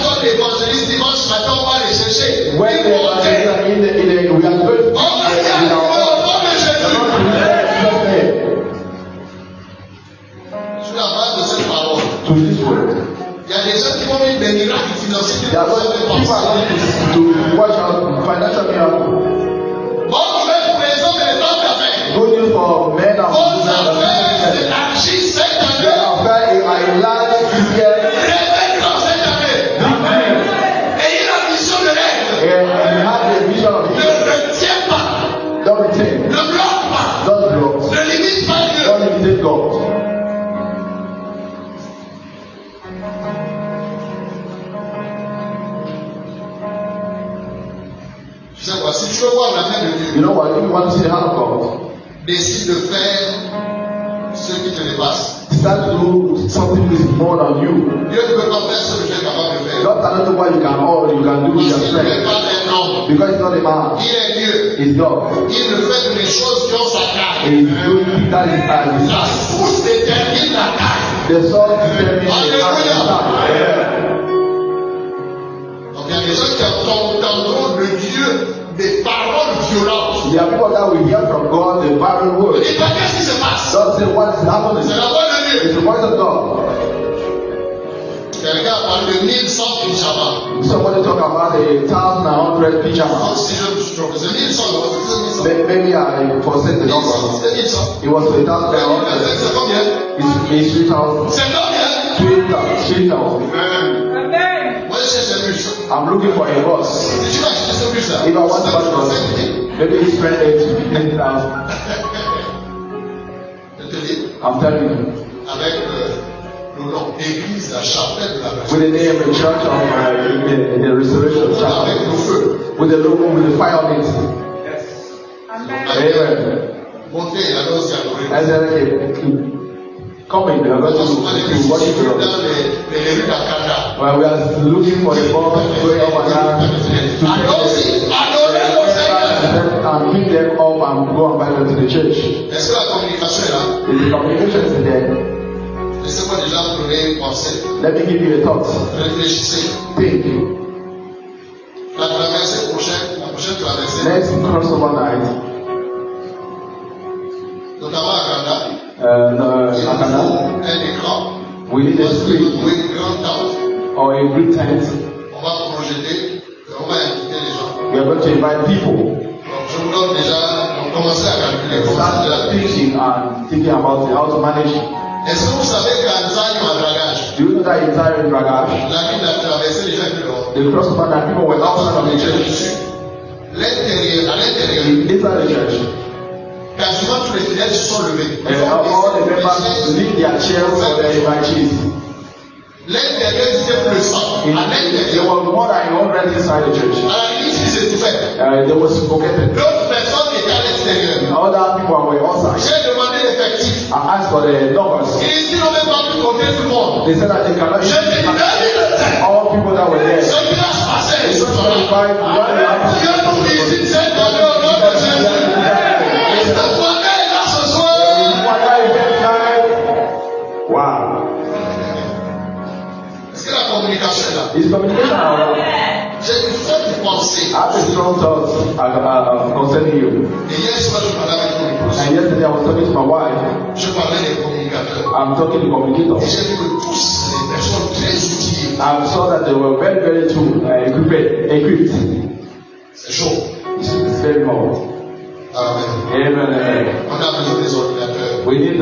Speaker 1: Quand l'évangéliste dimanche matin, on va les chercher.
Speaker 2: When
Speaker 1: Ils
Speaker 2: they
Speaker 1: vont
Speaker 2: are
Speaker 1: entrer.
Speaker 2: in the we are going to
Speaker 1: On va y arriver au nom de Jésus. Je suis la base de cette parole.
Speaker 2: to this word.
Speaker 1: Il y a des gens qui vont vivre des miracles financiers qui
Speaker 2: They
Speaker 1: ne
Speaker 2: are
Speaker 1: peuvent
Speaker 2: going
Speaker 1: pas
Speaker 2: people are
Speaker 1: penser.
Speaker 2: going to watch out financial miracle.
Speaker 1: Bonne nouvelle pour les hommes et les femmes d'affaires.
Speaker 2: Good news for men and
Speaker 1: Vos
Speaker 2: women
Speaker 1: affaires
Speaker 2: and
Speaker 1: s'élargissent cette
Speaker 2: their
Speaker 1: année.
Speaker 2: affair are in large this year.
Speaker 1: Réveille dans cette année. Ayez la vision de l'aide.
Speaker 2: And you have the vision of
Speaker 1: Ne
Speaker 2: it.
Speaker 1: retiens pas.
Speaker 2: Don't retain.
Speaker 1: Ne bloque pas.
Speaker 2: Don't block.
Speaker 1: Ne limite pas Dieu.
Speaker 2: Don't imitate God.
Speaker 1: Tu sais quoi, si tu veux voir la main de
Speaker 2: You
Speaker 1: Dieu,
Speaker 2: know what? If you want to see the hand of God,
Speaker 1: décide de faire ce qui te dépasse.
Speaker 2: start to do something that is more than you.
Speaker 1: Dieu ne peut pas faire ce que tu es capable de faire.
Speaker 2: God cannot do what you can or you can do with
Speaker 1: Parce qu'il
Speaker 2: your
Speaker 1: n'est
Speaker 2: strength.
Speaker 1: pas un homme.
Speaker 2: Because he's not a man.
Speaker 1: Il est Dieu.
Speaker 2: He's God.
Speaker 1: Il ne fait que des choses qui ont sa taille.
Speaker 2: He's doing that is his
Speaker 1: La
Speaker 2: size.
Speaker 1: source détermine la taille.
Speaker 2: The source determines the
Speaker 1: Alléluia.
Speaker 2: size.
Speaker 1: Donc il y a des gens qui entendront de Dieu des paroles violentes.
Speaker 2: There are people that will hear from God the Bible
Speaker 1: Ne
Speaker 2: word.
Speaker 1: dis pas qu'est-ce qui se passe.
Speaker 2: Don't say what is happening.
Speaker 1: C'est la voix de Dieu.
Speaker 2: It's the voice of God.
Speaker 1: Quelqu'un a parlé de 1100 pyjamas.
Speaker 2: Somebody talk about a 1,100 pyjamas.
Speaker 1: Si je me trompe, c'est 1100.
Speaker 2: Maybe I forsake the number.
Speaker 1: C'est 1100.
Speaker 2: It was 1,100.
Speaker 1: C'est combien?
Speaker 2: It's 3,000.
Speaker 1: C'est combien?
Speaker 2: 3,000.
Speaker 1: Moi je cherche un bus.
Speaker 2: I'm looking for a bus.
Speaker 1: Si tu vas acheter ce bus là,
Speaker 2: If I want to buy
Speaker 1: c'est
Speaker 2: a bus,
Speaker 1: 5 000.
Speaker 2: maybe it's 10,000.
Speaker 1: Je te dis,
Speaker 2: I'm telling you.
Speaker 1: avec le nom Église, la chapelle de la
Speaker 2: With
Speaker 1: Résurrection.
Speaker 2: the name of Church of the Restoration
Speaker 1: Avec
Speaker 2: Chapel.
Speaker 1: le feu.
Speaker 2: With the logo, with the fire on it.
Speaker 1: Amen.
Speaker 2: Amen.
Speaker 1: Montez, allons-y à l'oreille.
Speaker 2: And then coming, we are going
Speaker 1: On va
Speaker 2: to worship the Lord.
Speaker 1: dans les rues d'Akada.
Speaker 2: Well, we are looking for the bus going up and down
Speaker 1: Allons-y, adorez le Seigneur.
Speaker 2: and pick them up and go and buy them to the church.
Speaker 1: Est-ce que la communication est là?
Speaker 2: If the communication is there,
Speaker 1: Laissez-moi déjà vous donner une pensée.
Speaker 2: let me give you a thought.
Speaker 1: Réfléchissez.
Speaker 2: Think.
Speaker 1: La traversée prochaine, la prochaine traversée,
Speaker 2: Next crossover night,
Speaker 1: notamment à Akada, il
Speaker 2: Akada,
Speaker 1: faut un écran.
Speaker 2: we need a
Speaker 1: Parce que vous
Speaker 2: screen
Speaker 1: trouvez une grande tente.
Speaker 2: or a big tent.
Speaker 1: On va projeter, on va inviter les gens.
Speaker 2: We are going to invite people.
Speaker 1: Donc je vous donne déjà, on commence à calculer.
Speaker 2: Start thinking and thinking about how to manage.
Speaker 1: Est-ce que vous savez qu'à Nzanyo, à Dragage,
Speaker 2: Do you know that in Zion Dragash,
Speaker 1: la ville a traversé les gens qui dehors?
Speaker 2: the crossover that people were outside of the church,
Speaker 1: L'intérieur, à l'intérieur,
Speaker 2: inside the church,
Speaker 1: quasiment tous les fidèles se sont levés.
Speaker 2: and all the members leave their chairs for their invitees.
Speaker 1: L'intérieur était plus sang. À
Speaker 2: There
Speaker 1: l'intérieur,
Speaker 2: was more than 100 inside the church.
Speaker 1: à la limite, ils s'étouffaient.
Speaker 2: They were suffocated.
Speaker 1: D'autres personnes étaient à l'extérieur.
Speaker 2: Other people were outside.
Speaker 1: J'ai demandé l'effectif.
Speaker 2: I asked for the numbers.
Speaker 1: Ils n'ont même pas pu compter tout le monde.
Speaker 2: They said that they cannot
Speaker 1: J'ai dit,
Speaker 2: all people that were there.
Speaker 1: ce qui va se passer,
Speaker 2: They
Speaker 1: ce
Speaker 2: said
Speaker 1: soir-là.
Speaker 2: 25, what happened?
Speaker 1: Dieu nous visite cette année au nom de Jésus. Et ce soir-là est là ce soir.
Speaker 2: Wow.
Speaker 1: Est-ce que la communication est là?
Speaker 2: Is communication around?
Speaker 1: J'ai une forte pensée.
Speaker 2: I have a strong thought concerning you.
Speaker 1: Et hier soir, je parlais avec mon épouse.
Speaker 2: And yesterday I was talking to my wife.
Speaker 1: Je parlais des communicateurs.
Speaker 2: I'm talking to
Speaker 1: Et
Speaker 2: communicators.
Speaker 1: j'ai vu que tous les personnes très outillées.
Speaker 2: I saw that they were very, very equipped.
Speaker 1: C'est chaud.
Speaker 2: It's very hard.
Speaker 1: Amen.
Speaker 2: Amen.
Speaker 1: On a besoin des ordinateurs.
Speaker 2: We need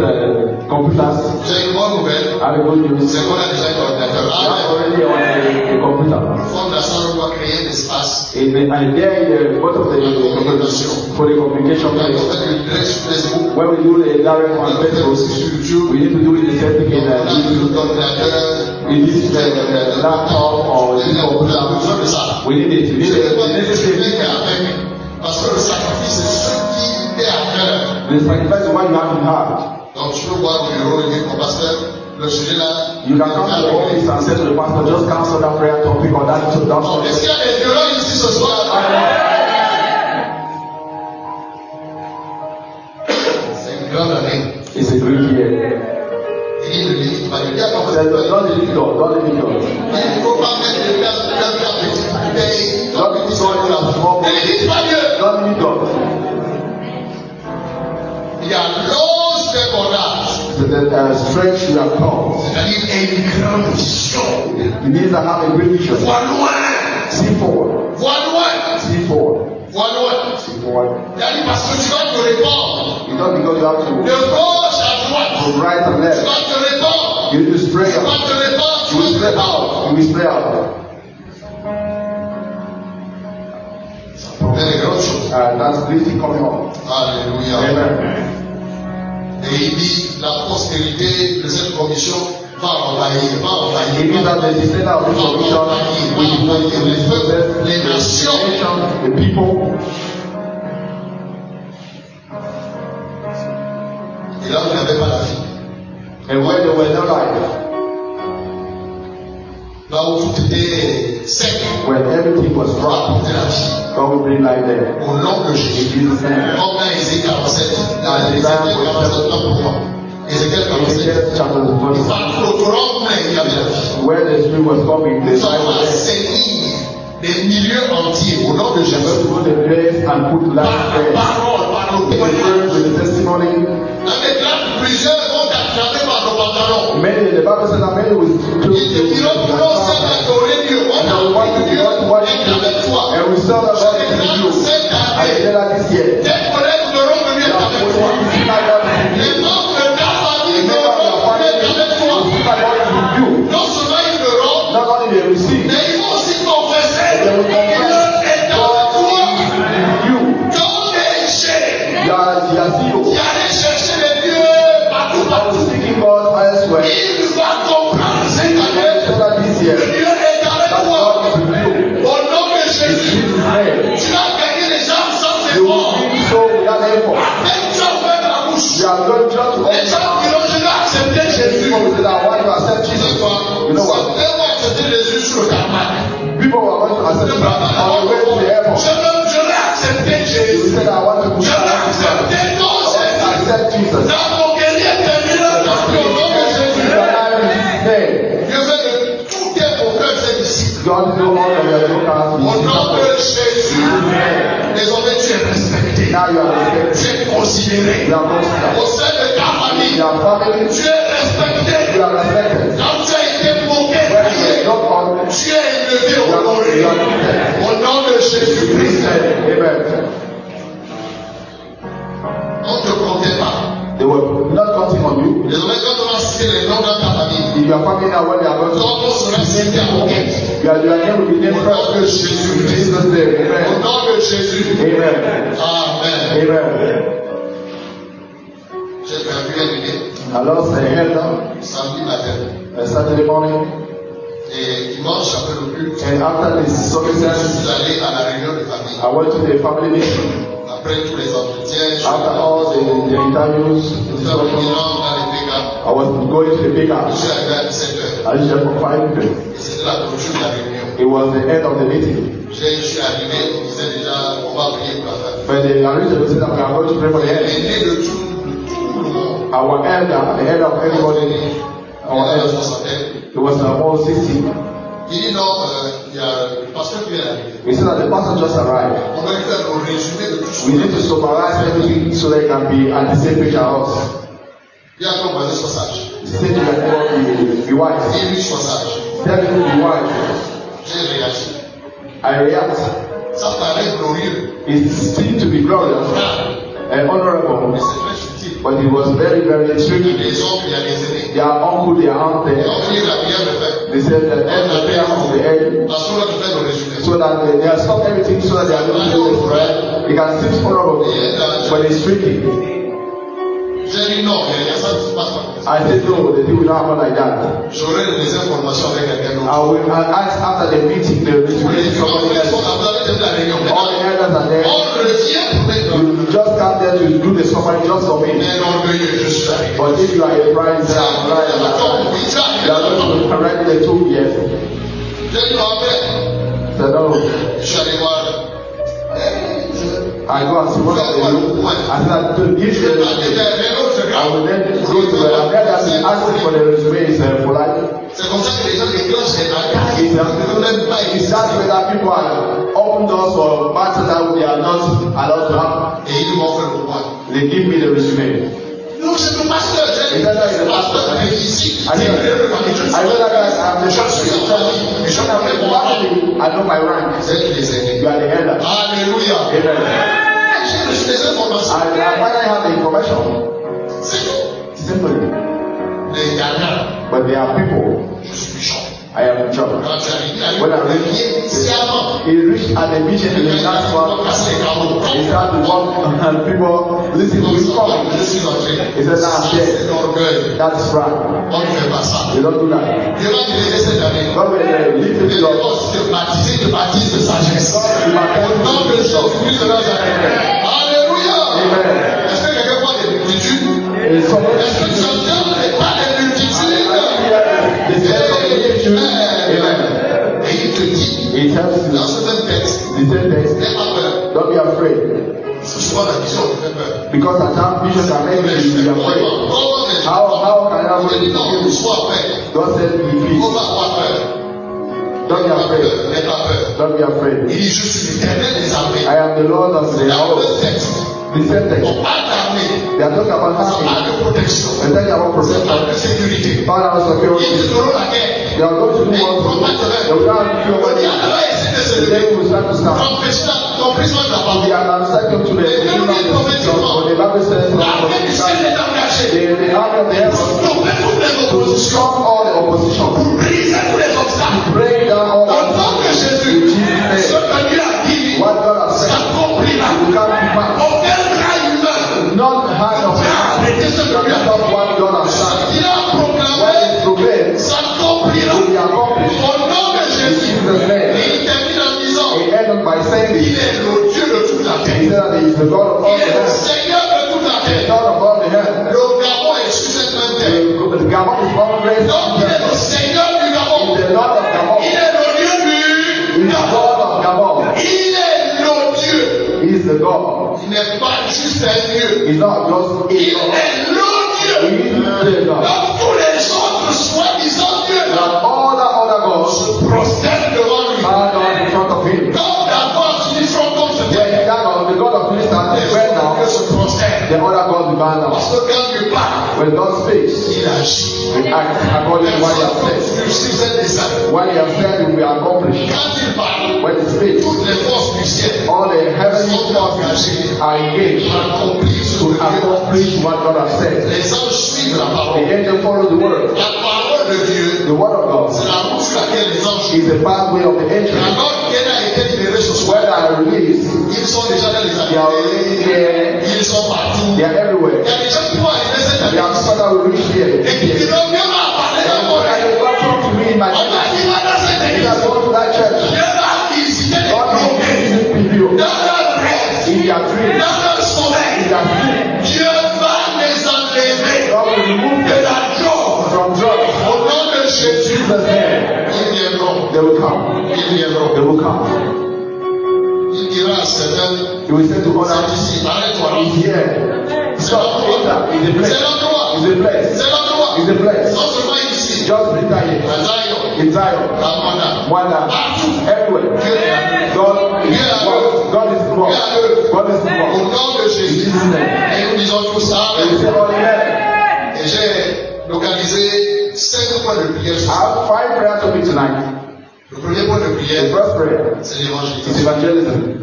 Speaker 2: computers.
Speaker 1: J'ai une bonne nouvelle.
Speaker 2: I have a good news.
Speaker 1: C'est qu'on a déjà un ordinateur.
Speaker 2: We have
Speaker 1: Amen.
Speaker 2: already on a computer.
Speaker 1: Fondation doit créer un espace.
Speaker 2: And there, both of the for the communication
Speaker 1: Quand on
Speaker 2: place.
Speaker 1: fait une direct sur Facebook,
Speaker 2: When we do the direct
Speaker 1: on
Speaker 2: on
Speaker 1: a fait
Speaker 2: Facebook,
Speaker 1: aussi sur YouTube.
Speaker 2: we need to do it the same thing in
Speaker 1: On a
Speaker 2: YouTube.
Speaker 1: besoin d'ordinateur.
Speaker 2: We need laptop or the
Speaker 1: On a
Speaker 2: computer.
Speaker 1: besoin de ça.
Speaker 2: We need it. We need
Speaker 1: Je ne
Speaker 2: it.
Speaker 1: vais pas
Speaker 2: We need
Speaker 1: dire que je vais
Speaker 2: it.
Speaker 1: avec. Parce que le sacrifice, c'est ce qui est à cœur.
Speaker 2: The sacrifice is what you have in heart.
Speaker 1: Donc tu peux voir au bureau et dire mon pasteur, le sujet là.
Speaker 2: You can come to the office and say to the pastor, just cancel that prayer topic or that.
Speaker 1: Donc, est-ce qu'il y a des violents ici ce soir? C'est une grande année.
Speaker 2: It's a great year.
Speaker 1: Il ne limite pas. Il dit à ton
Speaker 2: Says,
Speaker 1: frère,
Speaker 2: don't limit God. Don't limit God.
Speaker 1: il ne faut pas mettre de ta petite bouteille.
Speaker 2: Don't limit God in a small
Speaker 1: Ne limite pas Dieu.
Speaker 2: Don't limit God.
Speaker 1: Il y a l'ose d'abondance.
Speaker 2: So the strength you have come.
Speaker 1: C'est-à-dire une grande vision.
Speaker 2: It means I have a great vision.
Speaker 1: Vois loin.
Speaker 2: See forward.
Speaker 1: Vois loin.
Speaker 2: See forward.
Speaker 1: Vois loin.
Speaker 2: See forward.
Speaker 1: C'est-à-dire parce que tu vas te répandre.
Speaker 2: It's not because you have
Speaker 1: De
Speaker 2: to
Speaker 1: gauche à droite.
Speaker 2: go right and
Speaker 1: Tu
Speaker 2: left.
Speaker 1: vas te répandre.
Speaker 2: You need to spray
Speaker 1: Tu vas
Speaker 2: out.
Speaker 1: te répandre. Tu
Speaker 2: You will
Speaker 1: vas te
Speaker 2: spray
Speaker 1: répandre.
Speaker 2: out. You will spray out.
Speaker 1: C'est des grandes choses.
Speaker 2: And that's this thing coming on.
Speaker 1: Alléluia.
Speaker 2: Amen.
Speaker 1: Et il dit, la prospérité de cette commission va envahir,
Speaker 2: It means that the descendant of this commission will possess
Speaker 1: les nations.
Speaker 2: the people.
Speaker 1: Et là, vous n'avez pas la vie.
Speaker 2: And where they were not like,
Speaker 1: Là où tout était sec,
Speaker 2: when everything was
Speaker 1: on va
Speaker 2: dry,
Speaker 1: apporter la vie.
Speaker 2: God will bring life there.
Speaker 1: Au nom de
Speaker 2: In
Speaker 1: Jésus.
Speaker 2: Jesus' name.
Speaker 1: Comme dans Ézéchiel 47. Dans Ézéchiel 47, là pour moi. Ézéchiel 47.
Speaker 2: Ezekiel chapter
Speaker 1: Il
Speaker 2: 47.
Speaker 1: va tout le torrent plein, il y avait la vie.
Speaker 2: Where the Spirit was coming, the
Speaker 1: Nous
Speaker 2: life
Speaker 1: allons
Speaker 2: was there.
Speaker 1: assainir des milieux entiers au nom de
Speaker 2: They're
Speaker 1: Jésus.
Speaker 2: going to go to the place and put life
Speaker 1: Par la
Speaker 2: there.
Speaker 1: parole, par le
Speaker 2: In the word,
Speaker 1: témoignage.
Speaker 2: with the testimony.
Speaker 1: Avec là, plusieurs vont t'attraper par le pantalon.
Speaker 2: Many, the Bible says that many will
Speaker 1: Ils te diront, non, c'est adorer Dieu. On a envie de Dieu. Et avec toi.
Speaker 2: and we serve the
Speaker 1: Je
Speaker 2: Lord in
Speaker 1: déclare
Speaker 2: you.
Speaker 1: cette
Speaker 2: I
Speaker 1: année.
Speaker 2: tell her this year.
Speaker 1: Tes collègues devront venir
Speaker 2: That
Speaker 1: avec
Speaker 2: when
Speaker 1: toi.
Speaker 2: you see my God in you,
Speaker 1: Les membres de ta famille
Speaker 2: the member of
Speaker 1: devront
Speaker 2: your
Speaker 1: venir
Speaker 2: family
Speaker 1: avec toi.
Speaker 2: will see my God in you.
Speaker 1: Non seulement ils verront,
Speaker 2: Not only they receive,
Speaker 1: mais ils vont aussi confesser.
Speaker 2: they will
Speaker 1: Dieu
Speaker 2: confess
Speaker 1: est avec toi.
Speaker 2: in you.
Speaker 1: Comme Éché,
Speaker 2: You are sealed.
Speaker 1: qui allait chercher les dieux partout,
Speaker 2: I
Speaker 1: partout.
Speaker 2: was seeking God elsewhere.
Speaker 1: Il va comprendre cette
Speaker 2: I
Speaker 1: année.
Speaker 2: tell her this year
Speaker 1: Dieu est avec
Speaker 2: that
Speaker 1: toi.
Speaker 2: God is with you.
Speaker 1: Au nom de
Speaker 2: In
Speaker 1: Jésus,
Speaker 2: Jesus' name.
Speaker 1: tu vas gagner les gens sans
Speaker 2: You will
Speaker 1: effort.
Speaker 2: win so without effort.
Speaker 1: Même tu as ouvert la bouche.
Speaker 2: You are going just to
Speaker 1: Les gens diront, je vais accepter Jésus.
Speaker 2: people will say that why you accept
Speaker 1: Tu sais
Speaker 2: Jesus.
Speaker 1: quoi?
Speaker 2: You know what?
Speaker 1: Certains vont accepter Jésus sur le tarmac.
Speaker 2: People are going to accept
Speaker 1: Ne
Speaker 2: Jesus
Speaker 1: parle pas
Speaker 2: on the way to the airport.
Speaker 1: Je vais accepter
Speaker 2: You
Speaker 1: Jésus.
Speaker 2: say that I want to
Speaker 1: Je vais accepter ton Jésus.
Speaker 2: accept Jesus.
Speaker 1: Dans mon guerrier terminal, dans le nom de Jésus.
Speaker 2: You are not in Jesus' name.
Speaker 1: Dieu veut que tout est au cœur de ses disciples.
Speaker 2: God is no longer your local.
Speaker 1: Au nom de Jésus,
Speaker 2: Amen.
Speaker 1: désormais tu es respecté.
Speaker 2: Now you are respected.
Speaker 1: Tu es considéré.
Speaker 2: You are considered.
Speaker 1: Au sein de ta famille,
Speaker 2: Your family,
Speaker 1: tu es respecté.
Speaker 2: you are respected.
Speaker 1: Quand tu as été moqué,
Speaker 2: When you are not on,
Speaker 1: tu es élevé
Speaker 2: you
Speaker 1: au
Speaker 2: are
Speaker 1: glory.
Speaker 2: lifted.
Speaker 1: Au nom de Jésus-Christ,
Speaker 2: Amen.
Speaker 1: on ne te comptait pas.
Speaker 2: They were not counting on you.
Speaker 1: Désormais, quand on va citer les noms dans ta famille,
Speaker 2: In your family now, when they are going to
Speaker 1: ton nom sera cité en quête.
Speaker 2: your name will be named
Speaker 1: Au
Speaker 2: first.
Speaker 1: nom de
Speaker 2: In
Speaker 1: Jésus-Christ.
Speaker 2: Jesus' name.
Speaker 1: Au
Speaker 2: Amen.
Speaker 1: nom de Jésus.
Speaker 2: Amen.
Speaker 1: Amen.
Speaker 2: Amen.
Speaker 1: J'ai perdu un bébé
Speaker 2: Alors, c'est held
Speaker 1: samedi matin.
Speaker 2: Saturday morning,
Speaker 1: Et dimanche, après le culte,
Speaker 2: and after this
Speaker 1: je
Speaker 2: service,
Speaker 1: suis allé à la réunion de famille.
Speaker 2: I went to the family meeting.
Speaker 1: Après tous les entretiens, je suis
Speaker 2: After
Speaker 1: allé
Speaker 2: all the interviews,
Speaker 1: faire le bilan dans les dégâts.
Speaker 2: I was going to the big
Speaker 1: Je
Speaker 2: house.
Speaker 1: suis arrivé à 17h.
Speaker 2: I was there for 5 minutes.
Speaker 1: Et c'était la clôture de la réunion.
Speaker 2: It was the end of the meeting.
Speaker 1: Je suis arrivé, on disait déjà, on va prier pour la famille.
Speaker 2: When the arranger said that we are going to pray for the end,
Speaker 1: L'aîné de tout le monde,
Speaker 2: our elder, the head of everybody,
Speaker 1: il
Speaker 2: our
Speaker 1: a la
Speaker 2: elder,
Speaker 1: soixantaine.
Speaker 2: it was almost 60.
Speaker 1: Il dit non, il y a le pasteur qui vient d'arriver.
Speaker 2: We said that the pastor just arrived.
Speaker 1: On doit lui faire le résumé de tout ce
Speaker 2: We
Speaker 1: qu'on a
Speaker 2: need to
Speaker 1: fait.
Speaker 2: summarize everything so they can be at the same page as us.
Speaker 1: Il y a ton voisin, sois sage.
Speaker 2: Say to your neighbor, be wise.
Speaker 1: Dis-lui, sois sage.
Speaker 2: Tell him to be wise.
Speaker 1: J'ai réagi.
Speaker 2: I react.
Speaker 1: Ça paraît glorieux.
Speaker 2: It seemed to be glorious and honorable,
Speaker 1: Mais c'est très subtil.
Speaker 2: but it was very, very
Speaker 1: Il y a
Speaker 2: tricky.
Speaker 1: des oncles, il y a des aînés.
Speaker 2: Their uncle, their aunt,
Speaker 1: Et
Speaker 2: there,
Speaker 1: on finit la prière de fait.
Speaker 2: they said that every prayer has to end
Speaker 1: Parce qu'on va te faire le résumé.
Speaker 2: so that they have stopped everything so that they are not doing this prayer. It can seem honorable, but it's tricky.
Speaker 1: J'ai dit non, il y a ça qui se passe pas.
Speaker 2: I said no, the thing will not happen like that.
Speaker 1: J'aurai des informations avec quelqu'un d'autre.
Speaker 2: I will ask after the meeting, the
Speaker 1: Les
Speaker 2: meeting somebody else.
Speaker 1: vous avez terminé la réunion.
Speaker 2: All the elders are there.
Speaker 1: On revient pour mettre
Speaker 2: You just come there to do the summary just for me.
Speaker 1: mais orgueilleux, je suis arrivé.
Speaker 2: But if you are a prize, you are going to correct the two years.
Speaker 1: J'ai dit non, après,
Speaker 2: So no,
Speaker 1: je suis allé voir.
Speaker 2: I go and see what they do. I said to give
Speaker 1: Je vais
Speaker 2: the
Speaker 1: partir vers un autre
Speaker 2: I will
Speaker 1: gars.
Speaker 2: then go to the elders and ask them for the resume. It's polite.
Speaker 1: C'est comme ça que les gens déclenchent les bagages.
Speaker 2: It's
Speaker 1: Ils ne même pas
Speaker 2: it's that way that people are open doors for matters that they are not allowed to have.
Speaker 1: Et ils m'ont fait le point.
Speaker 2: They give me the resume.
Speaker 1: Non, c'est le pasteur. J'ai dit,
Speaker 2: Is that like
Speaker 1: c'est
Speaker 2: the
Speaker 1: le pasteur
Speaker 2: pastor?
Speaker 1: qui est ici.
Speaker 2: I
Speaker 1: C'est
Speaker 2: know
Speaker 1: le famille. Je
Speaker 2: that I'm the church.
Speaker 1: suis en famille. Et je
Speaker 2: When I'm
Speaker 1: connais
Speaker 2: in
Speaker 1: mon rang.
Speaker 2: family, I know my rank.
Speaker 1: C'est qui les aînés.
Speaker 2: You are the elder.
Speaker 1: Alléluia.
Speaker 2: Amen.
Speaker 1: J'ai reçu des informations.
Speaker 2: I finally have the information.
Speaker 1: C'est
Speaker 2: Simply.
Speaker 1: les gagnants.
Speaker 2: But there are people.
Speaker 1: Je suis méchant.
Speaker 2: I am in trouble.
Speaker 1: Quand tu arrives,
Speaker 2: When I
Speaker 1: il
Speaker 2: reach,
Speaker 1: vient initialement.
Speaker 2: he reached at the mission in the last one.
Speaker 1: Casser les carreaux.
Speaker 2: He started to walk and people listen to his coming.
Speaker 1: Je suis entré.
Speaker 2: He said, "Now I'm
Speaker 1: C'est
Speaker 2: dead."
Speaker 1: l'orgueil.
Speaker 2: That's right.
Speaker 1: On ne fait pas ça.
Speaker 2: You don't do that.
Speaker 1: Dieu va te laisser cette année.
Speaker 2: God will leave
Speaker 1: Et
Speaker 2: it to
Speaker 1: quand
Speaker 2: us.
Speaker 1: tu te baptises, te baptises de sagesse. Au nom de Jésus-Christ de Nazareth. Alléluia.
Speaker 2: Amen.
Speaker 1: Est-ce que quelqu'un voit des multitudes?
Speaker 2: It's so
Speaker 1: Est-ce que tu entends pas des multitudes?
Speaker 2: the sense of the multitude. Amen.
Speaker 1: souvent la vision me fait peur.
Speaker 2: Because at times vision can make you be afraid. How can I
Speaker 1: Je dis non,
Speaker 2: avoid
Speaker 1: sois prêt.
Speaker 2: God said be
Speaker 1: Il
Speaker 2: peace.
Speaker 1: faut pas avoir peur.
Speaker 2: Don't be afraid.
Speaker 1: N'aie pas peur.
Speaker 2: Don't be afraid.
Speaker 1: Il dit, je suis l'Éternel des armées.
Speaker 2: I am the Lord of the
Speaker 1: Dans le
Speaker 2: house.
Speaker 1: texte,
Speaker 2: The same
Speaker 1: on
Speaker 2: text.
Speaker 1: parle d'armée,
Speaker 2: They are talking about
Speaker 1: on parle
Speaker 2: army.
Speaker 1: de protection,
Speaker 2: They're talking about
Speaker 1: on
Speaker 2: protection.
Speaker 1: parle de sécurité.
Speaker 2: Power and security.
Speaker 1: Ils feront la guerre.
Speaker 2: They are going to do
Speaker 1: Mais ils ne feront pas
Speaker 2: what?
Speaker 1: de
Speaker 2: They will not do
Speaker 1: Le
Speaker 2: what?
Speaker 1: diable va essayer de se
Speaker 2: The
Speaker 1: lever.
Speaker 2: devil will start to start.
Speaker 1: Empêcher l'emprisonnement de la
Speaker 2: They
Speaker 1: parole.
Speaker 2: are uncertain to the beginning of the season, but the Bible says
Speaker 1: L'armée du ciel est engagée.
Speaker 2: the army of the heavens
Speaker 1: Stopper toutes les
Speaker 2: to
Speaker 1: oppositions.
Speaker 2: stop all the opposition,
Speaker 1: Pour briser tous les obstacles.
Speaker 2: break down all
Speaker 1: Au nom de Jésus, ce que Dieu a dit
Speaker 2: what God has said.
Speaker 1: s'accomplira.
Speaker 2: You can't be back.
Speaker 1: Aucun bras humain
Speaker 2: Not the hand of man.
Speaker 1: arrêter ce que Dieu a
Speaker 2: Stop what God has said.
Speaker 1: dit. Il a
Speaker 2: What
Speaker 1: proclamé
Speaker 2: is proclaimed
Speaker 1: s'accomplira.
Speaker 2: will be accomplished.
Speaker 1: Au nom de Jésus.
Speaker 2: Jesus'
Speaker 1: Et
Speaker 2: name.
Speaker 1: il termine en disant,
Speaker 2: He ended by saying
Speaker 1: il
Speaker 2: this.
Speaker 1: est le Dieu de toute la
Speaker 2: He
Speaker 1: terre.
Speaker 2: said that he is the God of all
Speaker 1: Il
Speaker 2: the
Speaker 1: est le
Speaker 2: earth.
Speaker 1: Seigneur de toute la terre.
Speaker 2: God of all the earth.
Speaker 1: Le Gabon est sur cette même terre.
Speaker 2: The Gabon is always
Speaker 1: Donc il est le Seigneur du Gabon.
Speaker 2: He is the Lord of Gabon.
Speaker 1: Il est le Dieu
Speaker 2: He
Speaker 1: du
Speaker 2: is the
Speaker 1: Gabon.
Speaker 2: God of Gabon.
Speaker 1: Il est le Dieu.
Speaker 2: He is the God.
Speaker 1: Il n'est pas juste un Dieu.
Speaker 2: He's not just a
Speaker 1: Il
Speaker 2: God.
Speaker 1: est le Dieu.
Speaker 2: He is the God.
Speaker 1: Donc tous les autres soi-disant Dieu
Speaker 2: And
Speaker 1: là
Speaker 2: all the other gods
Speaker 1: se prosternent devant lui.
Speaker 2: bow down in front of him.
Speaker 1: Comme d'abord tu dis front contre
Speaker 2: When
Speaker 1: terre.
Speaker 2: that God, the God of Philistines,
Speaker 1: Les
Speaker 2: is right
Speaker 1: autres
Speaker 2: now,
Speaker 1: dieux se prosternent.
Speaker 2: the other gods will bow down.
Speaker 1: Parce que quand Dieu parle,
Speaker 2: When God speaks,
Speaker 1: il agit.
Speaker 2: we act according to what he has said.
Speaker 1: Personne ne suit ses desseins.
Speaker 2: What he has said will be accomplished.
Speaker 1: Quand il parle,
Speaker 2: When he speaks,
Speaker 1: toutes les forces du ciel
Speaker 2: all the heavenly
Speaker 1: sont
Speaker 2: forces
Speaker 1: engagées
Speaker 2: are engaged
Speaker 1: pour accomplir ce
Speaker 2: to
Speaker 1: que Dieu a dit.
Speaker 2: accomplish what God has said.
Speaker 1: Les anges suivent la
Speaker 2: The
Speaker 1: parole.
Speaker 2: angel follow the word.
Speaker 1: La parole de Dieu,
Speaker 2: The word of God
Speaker 1: c'est la route sur laquelle les anges
Speaker 2: is the pathway of the angel.
Speaker 1: Alors qu'elle a été libérée ce soir,
Speaker 2: When they are released,
Speaker 1: ils sont déjà dans les
Speaker 2: they are already
Speaker 1: activités.
Speaker 2: there.
Speaker 1: Ils sont partout.
Speaker 2: They are everywhere.
Speaker 1: Il y a des gens qui vont arriver cette
Speaker 2: There
Speaker 1: année
Speaker 2: are people that will reach here.
Speaker 1: et qui diront Dieu m'a parlé dans mon
Speaker 2: And
Speaker 1: rêve.
Speaker 2: they come talk to me in my
Speaker 1: On m'a
Speaker 2: church.
Speaker 1: dit va dans cette
Speaker 2: If
Speaker 1: église.
Speaker 2: I go to that church,
Speaker 1: Dieu m'a visité les
Speaker 2: God will
Speaker 1: pauvres.
Speaker 2: visit people
Speaker 1: Dans leur rêve,
Speaker 2: in their dreams,
Speaker 1: dans leur
Speaker 2: in
Speaker 1: sommeil,
Speaker 2: their sleep.
Speaker 1: Dieu va les enlever
Speaker 2: God will remove
Speaker 1: de
Speaker 2: them
Speaker 1: la joie.
Speaker 2: from drugs.
Speaker 1: Au nom de Jésus,
Speaker 2: Jesus' name,
Speaker 1: ils viendront.
Speaker 2: they will come.
Speaker 1: Ils viendront.
Speaker 2: They will come.
Speaker 1: Il dira à certains,
Speaker 2: He will say to
Speaker 1: c'est
Speaker 2: others,
Speaker 1: ici, arrête-toi.
Speaker 2: He's here. Stop, enter. Is the
Speaker 1: C'est
Speaker 2: place.
Speaker 1: l'endroit.
Speaker 2: Is the place.
Speaker 1: C'est l'endroit.
Speaker 2: Is the place.
Speaker 1: Non seulement ici,
Speaker 2: Just be here.
Speaker 1: à Zion,
Speaker 2: In Zion,
Speaker 1: à Rwanda,
Speaker 2: Wanda,
Speaker 1: partout.
Speaker 2: everywhere.
Speaker 1: Dieu est là.
Speaker 2: God is involved. God is involved. God is
Speaker 1: Au
Speaker 2: involved.
Speaker 1: nom de
Speaker 2: In
Speaker 1: Jésus.
Speaker 2: Jesus' name.
Speaker 1: Et nous disons tout ça.
Speaker 2: And we say, all amen.
Speaker 1: Et j'ai localisé 5 points de prière.
Speaker 2: I have 5 prayer topics tonight.
Speaker 1: Le premier point de
Speaker 2: The
Speaker 1: prière,
Speaker 2: first prayer
Speaker 1: c'est
Speaker 2: is
Speaker 1: l'évangélisation.
Speaker 2: evangelism.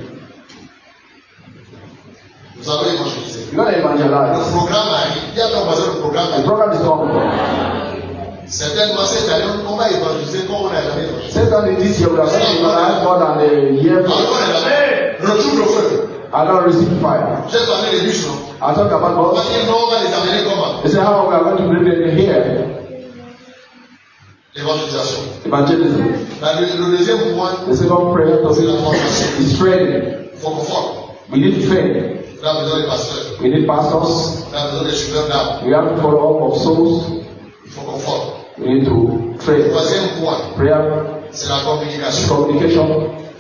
Speaker 1: Nous allons évangéliser.
Speaker 2: You're going to evangelize.
Speaker 1: Le programme arrive. Il y a donc le programme
Speaker 2: The
Speaker 1: arrive.
Speaker 2: program is on.
Speaker 1: Certainement, cette année, on va évangéliser comme on n'a jamais évangélisé.
Speaker 2: Certainly this year we are going to evangelize more than the year
Speaker 1: Alors,
Speaker 2: before.
Speaker 1: on est là. Retrouve le feu.
Speaker 2: I don't receive fire.
Speaker 1: J'ai parlé des bus, non?
Speaker 2: I talk about
Speaker 1: On va
Speaker 2: God.
Speaker 1: dire non, on va les amener comment?
Speaker 2: They say how we are going to bring them here.
Speaker 1: L'évangélisation.
Speaker 2: Evangelism.
Speaker 1: Le deuxième point,
Speaker 2: The second prayer
Speaker 1: c'est
Speaker 2: topic
Speaker 1: la formation.
Speaker 2: is training.
Speaker 1: Il faut qu'on forme.
Speaker 2: We need training.
Speaker 1: On a besoin des pasteurs.
Speaker 2: We need pastors.
Speaker 1: On a besoin des suiveurs d'âme.
Speaker 2: We have to follow up of souls.
Speaker 1: Il faut qu'on forme.
Speaker 2: We need to
Speaker 1: Le
Speaker 2: train.
Speaker 1: troisième point,
Speaker 2: Prayer,
Speaker 1: c'est la communication.
Speaker 2: communication.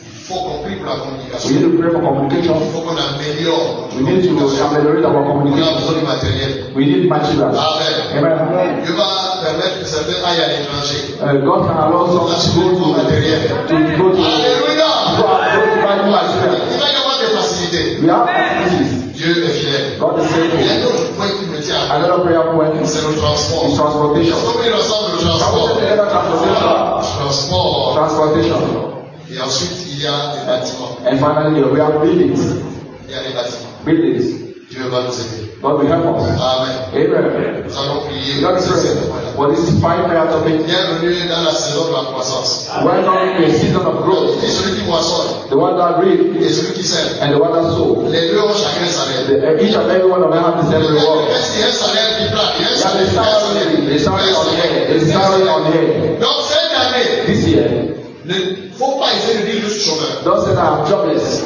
Speaker 1: Il faut qu'on prie pour la
Speaker 2: We
Speaker 1: communication.
Speaker 2: need to pray for
Speaker 1: Il
Speaker 2: communication.
Speaker 1: faut qu'on améliore notre
Speaker 2: We need to
Speaker 1: communication.
Speaker 2: ameliorate our
Speaker 1: On a
Speaker 2: communication.
Speaker 1: besoin du matériel.
Speaker 2: We need materials.
Speaker 1: Amen.
Speaker 2: Amen.
Speaker 1: Dieu va permettre que certains aillent à l'étranger.
Speaker 2: God can allow some
Speaker 1: Là,
Speaker 2: to
Speaker 1: tu
Speaker 2: go
Speaker 1: veux ton matériel.
Speaker 2: to
Speaker 1: Alléluia.
Speaker 2: buy new material.
Speaker 1: Il va y avoir des facilités.
Speaker 2: We have facilities.
Speaker 1: Dieu est fidèle.
Speaker 2: God is
Speaker 1: Il y a
Speaker 2: faithful.
Speaker 1: un autre point qui me tient à cœur.
Speaker 2: Another prayer point is
Speaker 1: C'est le transport.
Speaker 2: transportation.
Speaker 1: Faut mettre ensemble le
Speaker 2: Can we
Speaker 1: transport.
Speaker 2: say together transportation?
Speaker 1: Transport.
Speaker 2: Transportation.
Speaker 1: Et ensuite, il y a les bâtiments.
Speaker 2: And finally, we have buildings.
Speaker 1: Il y a les bâtiments.
Speaker 2: Buildings.
Speaker 1: Dieu va nous aider.
Speaker 2: God will help us.
Speaker 1: Amen.
Speaker 2: Amen.
Speaker 1: Nous allons prier
Speaker 2: God
Speaker 1: pour
Speaker 2: is
Speaker 1: ces
Speaker 2: present.
Speaker 1: points-là.
Speaker 2: For this 5 prayer topic,
Speaker 1: Bienvenue dans la saison de la croissance.
Speaker 2: welcome to a season of growth.
Speaker 1: Et celui qui moissonne
Speaker 2: The one that
Speaker 1: et
Speaker 2: reads
Speaker 1: celui qui sème.
Speaker 2: and the one that sows.
Speaker 1: Les deux ont chacun salaire.
Speaker 2: Each and every one of them have the same reward.
Speaker 1: Est-ce qu'il y a un salaire qui plane? Il y a un
Speaker 2: There
Speaker 1: salaire
Speaker 2: is
Speaker 1: qui
Speaker 2: salary, the salary on head, the salary on head.
Speaker 1: Donc cette année,
Speaker 2: This year,
Speaker 1: il ne faut pas essayer de dire je suis chômeur.
Speaker 2: don't say that I'm jobless.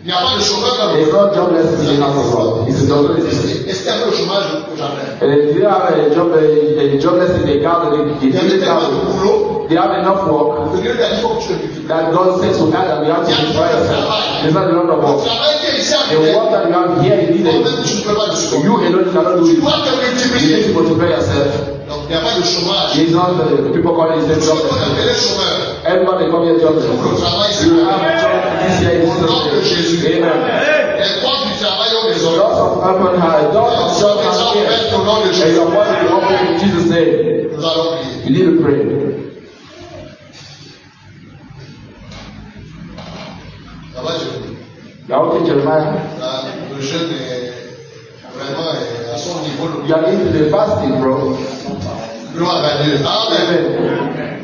Speaker 1: Il n'y a pas de chômeur dans le
Speaker 2: It's not jobless in the house of God. It's a jobless.
Speaker 1: Est-ce qu'il y a le chômage au jardin?
Speaker 2: Do you have a jobless in the garden?
Speaker 1: Il y avait tellement de boulot
Speaker 2: they have enough work that God says to Adam, you have to destroy yourself. There's not a lot of work. The work that you have here, you need it. You alone cannot do it. You need to multiply yourself. It's not the people calling it job. Everybody come here job. You have job this year in Jesus' name. Amen. Doors of open high, doors of job are here. And your body will open in Jesus' name. You need to pray. Okay, Jeremiah.
Speaker 1: Le jeûne est vraiment à son niveau.
Speaker 2: You are into the fasting, bro.
Speaker 1: Gloire à Dieu. Amen.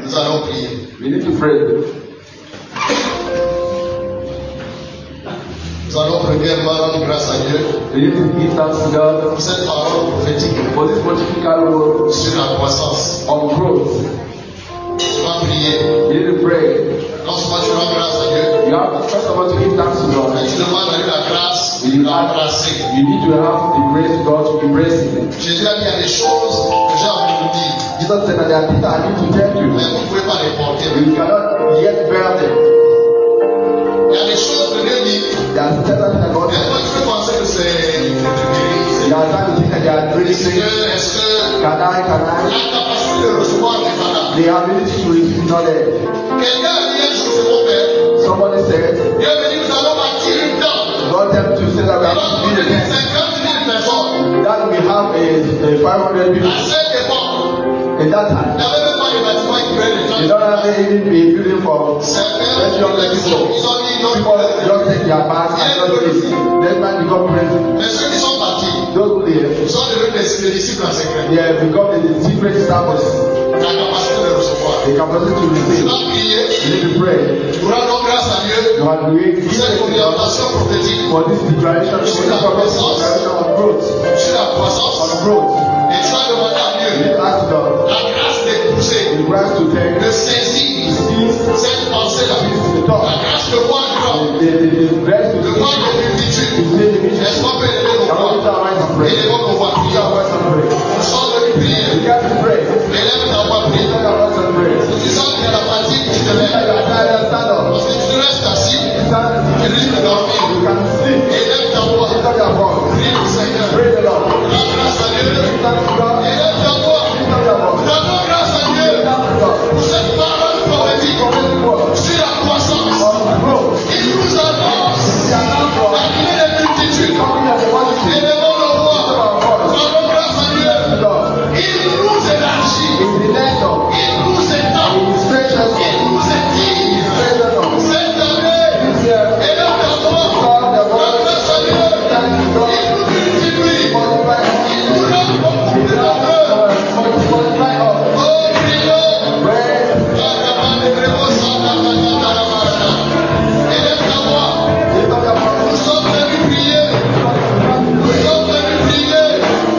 Speaker 1: Nous allons prier.
Speaker 2: We need to pray.
Speaker 1: Nous allons premièrement rendre grâce à Dieu.
Speaker 2: We need to give thanks to God
Speaker 1: pour cette parole prophétique
Speaker 2: for this pontifical word
Speaker 1: sur la croissance.
Speaker 2: On growth.
Speaker 1: Tu vas prier.
Speaker 2: You need to pray.
Speaker 1: Non seulement tu rends grâce à Dieu.
Speaker 2: You have first of all to give thanks to God.
Speaker 1: Mais tu demandes à lui la grâce
Speaker 2: de
Speaker 1: l'embrasser.
Speaker 2: You need to have the grace of God to embrace Him.
Speaker 1: Jésus a dit il y a des choses que j'ai envie de vous dire.
Speaker 2: Jesus said that there are things I need to tell you.
Speaker 1: Mais vous ne pouvez pas les porter.
Speaker 2: You cannot yet bear them.
Speaker 1: Il y a des choses que Dieu dit.
Speaker 2: There are certain things that God
Speaker 1: says. Mais toi tu peux penser que c'est
Speaker 2: there are times you think that they are really things.
Speaker 1: Est-ce que
Speaker 2: Can I?
Speaker 1: la capacité de recevoir n'est pas là?
Speaker 2: The ability to receive not there.
Speaker 1: Quelqu'un a dit un jour, c'est mon père.
Speaker 2: Somebody said,
Speaker 1: Dieu me dit, nous allons bâtir une tente.
Speaker 2: God them to say that we have to build a tent.
Speaker 1: 50 000 personnes.
Speaker 2: That we have a 500 people.
Speaker 1: À cette époque,
Speaker 2: in that time,
Speaker 1: il n'y avait même pas de bâtiment qui créait des tentes.
Speaker 2: they don't have even a building for
Speaker 1: certains
Speaker 2: young people.
Speaker 1: Ils ont dit non.
Speaker 2: People just take their bags and just leave. That man become president.
Speaker 1: Mais ceux qui sont partis,
Speaker 2: those who live,
Speaker 1: ils sont devenus des disciples en secret.
Speaker 2: they have become the secret disciples.
Speaker 1: La capacité de recevoir.
Speaker 2: The capacity to receive.
Speaker 1: Tu vas prier.
Speaker 2: You need to pray.
Speaker 1: Nous rendons grâce à Dieu.
Speaker 2: You have to give
Speaker 1: cette orientation prophétique
Speaker 2: for this declaration
Speaker 1: sur la croissance.
Speaker 2: On growth.
Speaker 1: Sur la croissance.
Speaker 2: On growth.
Speaker 1: Et tu vas demander à Dieu.
Speaker 2: You need to ask God.
Speaker 1: La grâce d'épouser.
Speaker 2: The grace to take.
Speaker 1: De saisir cette pensée-là. La grâce de voir grand.
Speaker 2: The grace to
Speaker 1: de voir les multitudes. Est-ce qu'on peut élever nos voix? Élevons nos voix. Nous sommes venus prier. Élève ta voix, prie. Si tu sens qu'il y a la fatigue, tu te lèves. Parce que tu te restes assis, tu risques de dormir. Élève ta voix. Prie le Seigneur. Rends grâce à Dieu. Élève ta voix. Rendons grâce à Dieu pour cette parole prophétique sur la croissance. Il nous annonce d'amener les multitudes. Élevons nos voix. Rendons grâce à Dieu. Il nous élargit. Il nous étend. Il nous étire. Cette année, élève ta voix. Rends grâce à Dieu. Il nous multiplie. Il nous rend beaucoup plus nombreux. Oh, prions. Élève ta voix. Nous sommes venus prier. Nous sommes venus prier. Élève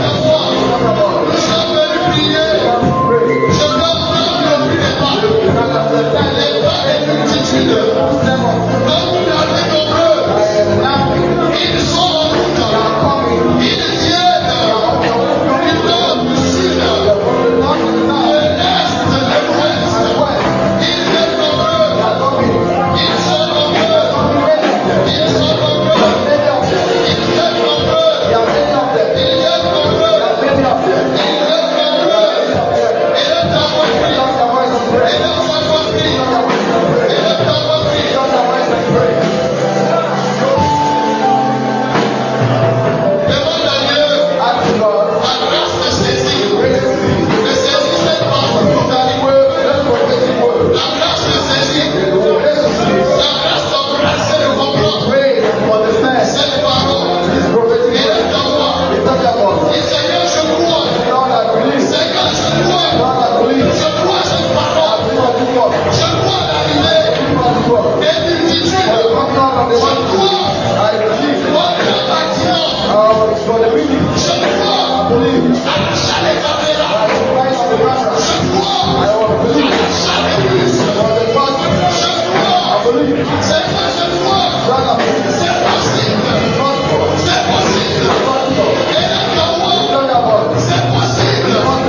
Speaker 1: ta voix. Nous sommes venus prier. Je peux entendre le bruit des pas. Les pas des multitudes. Comme vous l'avez nombreux. Ils sont en route. Ils viennent. Du nord, du sud. De l'est, de l'ouest. Ils viennent nombreux. Ils sont nombreux. Ils sont nombreux. Ils viennent nombreux. Ils viennent nombreux. Ils viennent nombreux. Élève ta voix, prie. Élève ta voix, prie. Élève ta voix, prie. Demande à Dieu la grâce de saisir. De saisir cette parole prophétique. La grâce de saisir. La grâce d'embrasser le comprendre. Cette parole. Élève ta voix. Et Seigneur, je crois. Seigneur, je crois. Je crois cette parole. Je crois l'arrivée des multitudes. Je crois le bâtiment. Je crois à l'achat des caméras. Je crois à l'achat des bus. Je crois. Seigneur, je crois. C'est possible. C'est possible. Élève ta voix. C'est possible.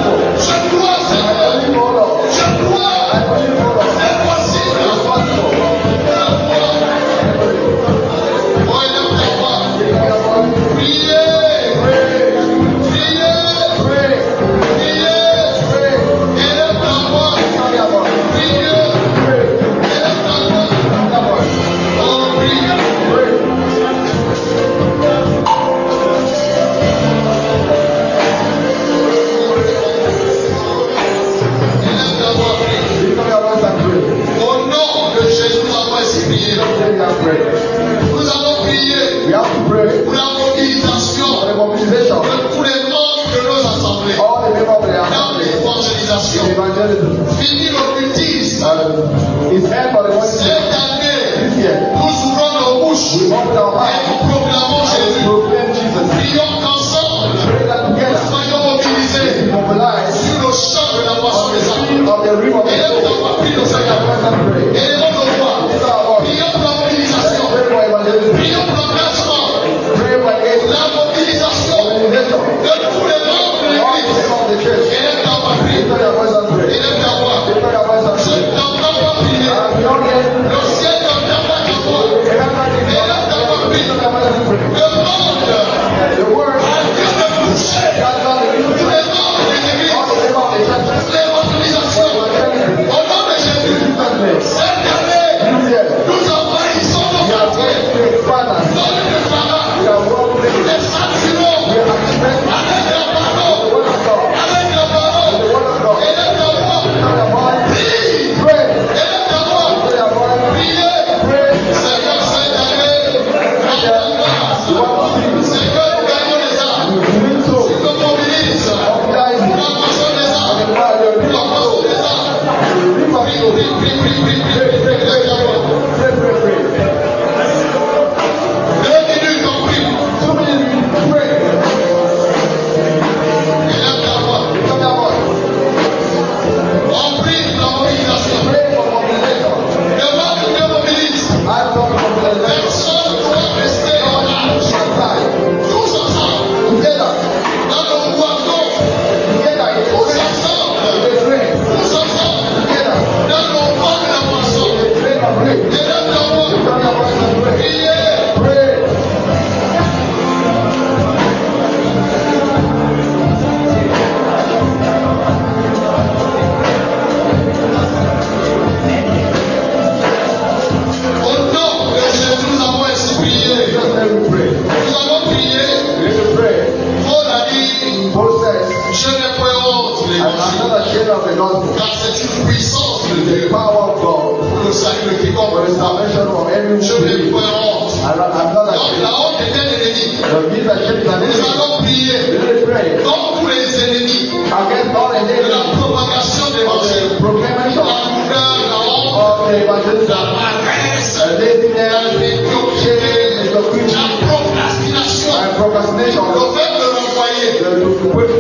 Speaker 2: gospel.
Speaker 1: Car c'est une puissance de Dieu.
Speaker 2: The power of God.
Speaker 1: Pour le salut de
Speaker 2: For
Speaker 1: quiconque.
Speaker 2: the salvation of everyone.
Speaker 1: Je n'ai point honte.
Speaker 2: I'm not
Speaker 1: Donc
Speaker 2: ashamed.
Speaker 1: la honte est un ennemi.
Speaker 2: These are shapes and
Speaker 1: Nous
Speaker 2: enemies.
Speaker 1: allons prier
Speaker 2: Let us pray
Speaker 1: contre tous les ennemis
Speaker 2: against all the
Speaker 1: de la
Speaker 2: enemies
Speaker 1: propagation de
Speaker 2: of
Speaker 1: l'évangile.
Speaker 2: the proclamation
Speaker 1: La douleur, la honte,
Speaker 2: of the evangelism,
Speaker 1: la paresse,
Speaker 2: laziness,
Speaker 1: la médiocrité,
Speaker 2: shame, mediocrity,
Speaker 1: la procrastination.
Speaker 2: and procrastination.
Speaker 1: Le fait de l'envoyer.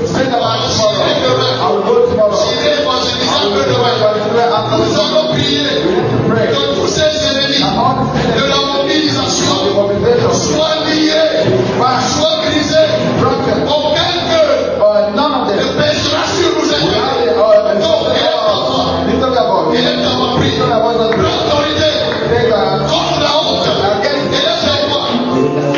Speaker 2: Send them out tomorrow. I will go tomorrow.
Speaker 1: J'irai évangéliser un peu demain. Nous allons prier
Speaker 2: Pray.
Speaker 1: que tous ces ennemis
Speaker 2: And all the
Speaker 1: de
Speaker 2: enemies
Speaker 1: la
Speaker 2: of the
Speaker 1: mobilisation
Speaker 2: mobilization,
Speaker 1: soient liés, soient brisés.
Speaker 2: broken,
Speaker 1: Aucun que
Speaker 2: none of
Speaker 1: ne
Speaker 2: them.
Speaker 1: pèsera sur nous
Speaker 2: We
Speaker 1: ennemis.
Speaker 2: have
Speaker 1: Donc,
Speaker 2: lift up your voice.
Speaker 1: élève ta voix, prie.
Speaker 2: Lift up your voice and pray.
Speaker 1: L'autorité
Speaker 2: Take a-
Speaker 1: contre la honte.
Speaker 2: against-
Speaker 1: Élève ta voix.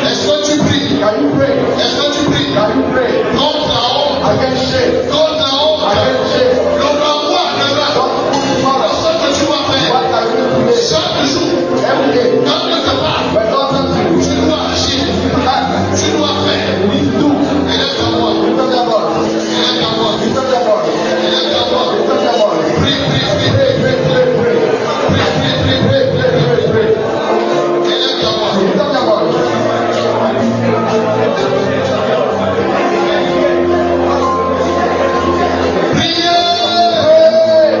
Speaker 1: Est-ce que tu pries?
Speaker 2: Can you pray?
Speaker 1: Est-ce que tu pries?
Speaker 2: Can you pray?
Speaker 1: Contre la honte.
Speaker 2: Against shame.
Speaker 1: Contre la honte.
Speaker 2: Against shame.
Speaker 1: Le renvoi demain.
Speaker 2: Don't put tomorrow.
Speaker 1: Ce que tu vas faire.
Speaker 2: What are you doing today?
Speaker 1: Chaque jour.
Speaker 2: Every day.
Speaker 1: Quand Dieu te parle,
Speaker 2: When God tells you,
Speaker 1: tu dois agir.
Speaker 2: act.
Speaker 1: Tu dois faire.
Speaker 2: You need to do.
Speaker 1: Élève ta voix.
Speaker 2: Lift up your voice.
Speaker 1: Élève ta voix.
Speaker 2: Lift up your voice.
Speaker 1: Élève ta voix.
Speaker 2: Lift up your voice.
Speaker 1: Prie, prie, prie.
Speaker 2: Pray, pray, pray, pray.
Speaker 1: Prie, prie, prie.
Speaker 2: Pray, pray, pray, pray.
Speaker 1: Élève ta voix.
Speaker 2: Lift up your voice.
Speaker 1: Priez.
Speaker 2: Pray.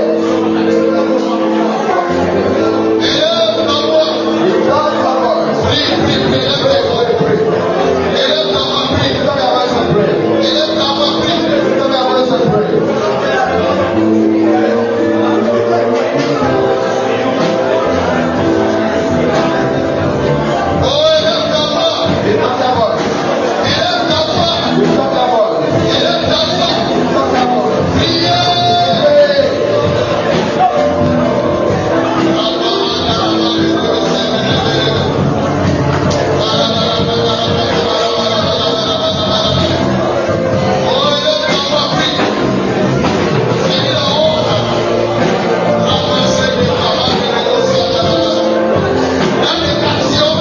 Speaker 1: Élève ta voix.
Speaker 2: Lift up your voice.
Speaker 1: Prie, prie, prie. Élève ta voix.
Speaker 2: Pray, pray.
Speaker 1: Élève ta voix. Prie.
Speaker 2: Lift up your voice and pray.
Speaker 1: Élève ta voix. Prie.
Speaker 2: Lift up your voice and pray.
Speaker 1: Oh, élève ta voix.
Speaker 2: Lift up your voice.
Speaker 1: Élève ta voix.
Speaker 2: Lift up your voice.
Speaker 1: Élève ta voix.
Speaker 2: Lift up your voice.
Speaker 1: Priez.
Speaker 2: Pray.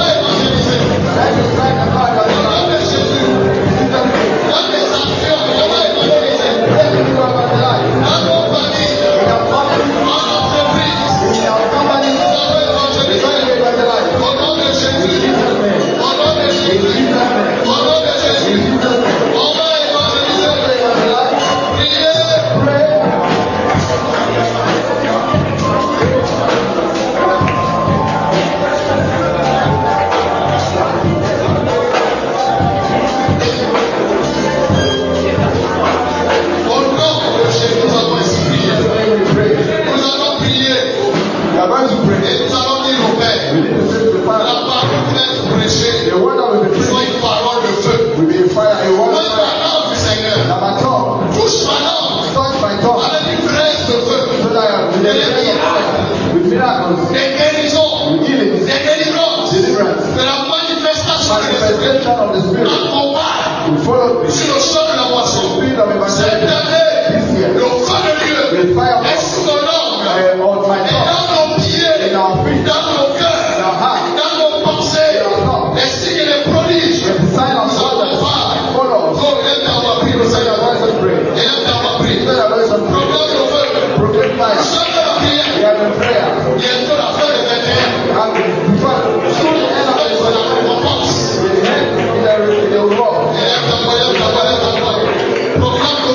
Speaker 2: Let me try the card of the Lord. Lift up your Let me do about the life. In our family, in our company, we try to live about the life. In Jesus' name. In Jesus' name. In Jesus' name. Pray about the life. Pray. Pray, we pray. We are going to pray. We need to say to the Father, the word that will be preached will be a fire, a word of fire. Number 12, touch my tongue so that with the prayer of fire, with miracles, with healings, deliverance, manifestation of the Spirit will follow me.
Speaker 1: Sur le sol de la moisson.
Speaker 2: Spirit of
Speaker 1: Cette
Speaker 2: evangelism
Speaker 1: année,
Speaker 2: this year,
Speaker 1: le feu de Dieu
Speaker 2: the fire of
Speaker 1: est sur nos langues,
Speaker 2: on my
Speaker 1: et
Speaker 2: tongue,
Speaker 1: dans nos pieds,
Speaker 2: in our feet,
Speaker 1: dans nos
Speaker 2: in
Speaker 1: cœurs,
Speaker 2: our heart,
Speaker 1: dans nos pensées,
Speaker 2: in our thoughts,
Speaker 1: les signes et les prodiges.
Speaker 2: with the sign of
Speaker 1: Nous allons
Speaker 2: wonders,
Speaker 1: voir.
Speaker 2: follow us.
Speaker 1: Oh, élève ta voix, prie le
Speaker 2: Lift up your
Speaker 1: Seigneur.
Speaker 2: voice and pray.
Speaker 1: Élève ta voix, prie.
Speaker 2: Lift up your voice and pray.
Speaker 1: Proclame le feu.
Speaker 2: Proclaim fire.
Speaker 1: Chante la prière.
Speaker 2: We have a prayer.
Speaker 1: Bientôt la fin de 21.
Speaker 2: And before soon the end of
Speaker 1: Avec
Speaker 2: this
Speaker 1: la récompense.
Speaker 2: the end in the world.
Speaker 1: Élève ta voix, élève ta voix, élève ta voix. Proclame le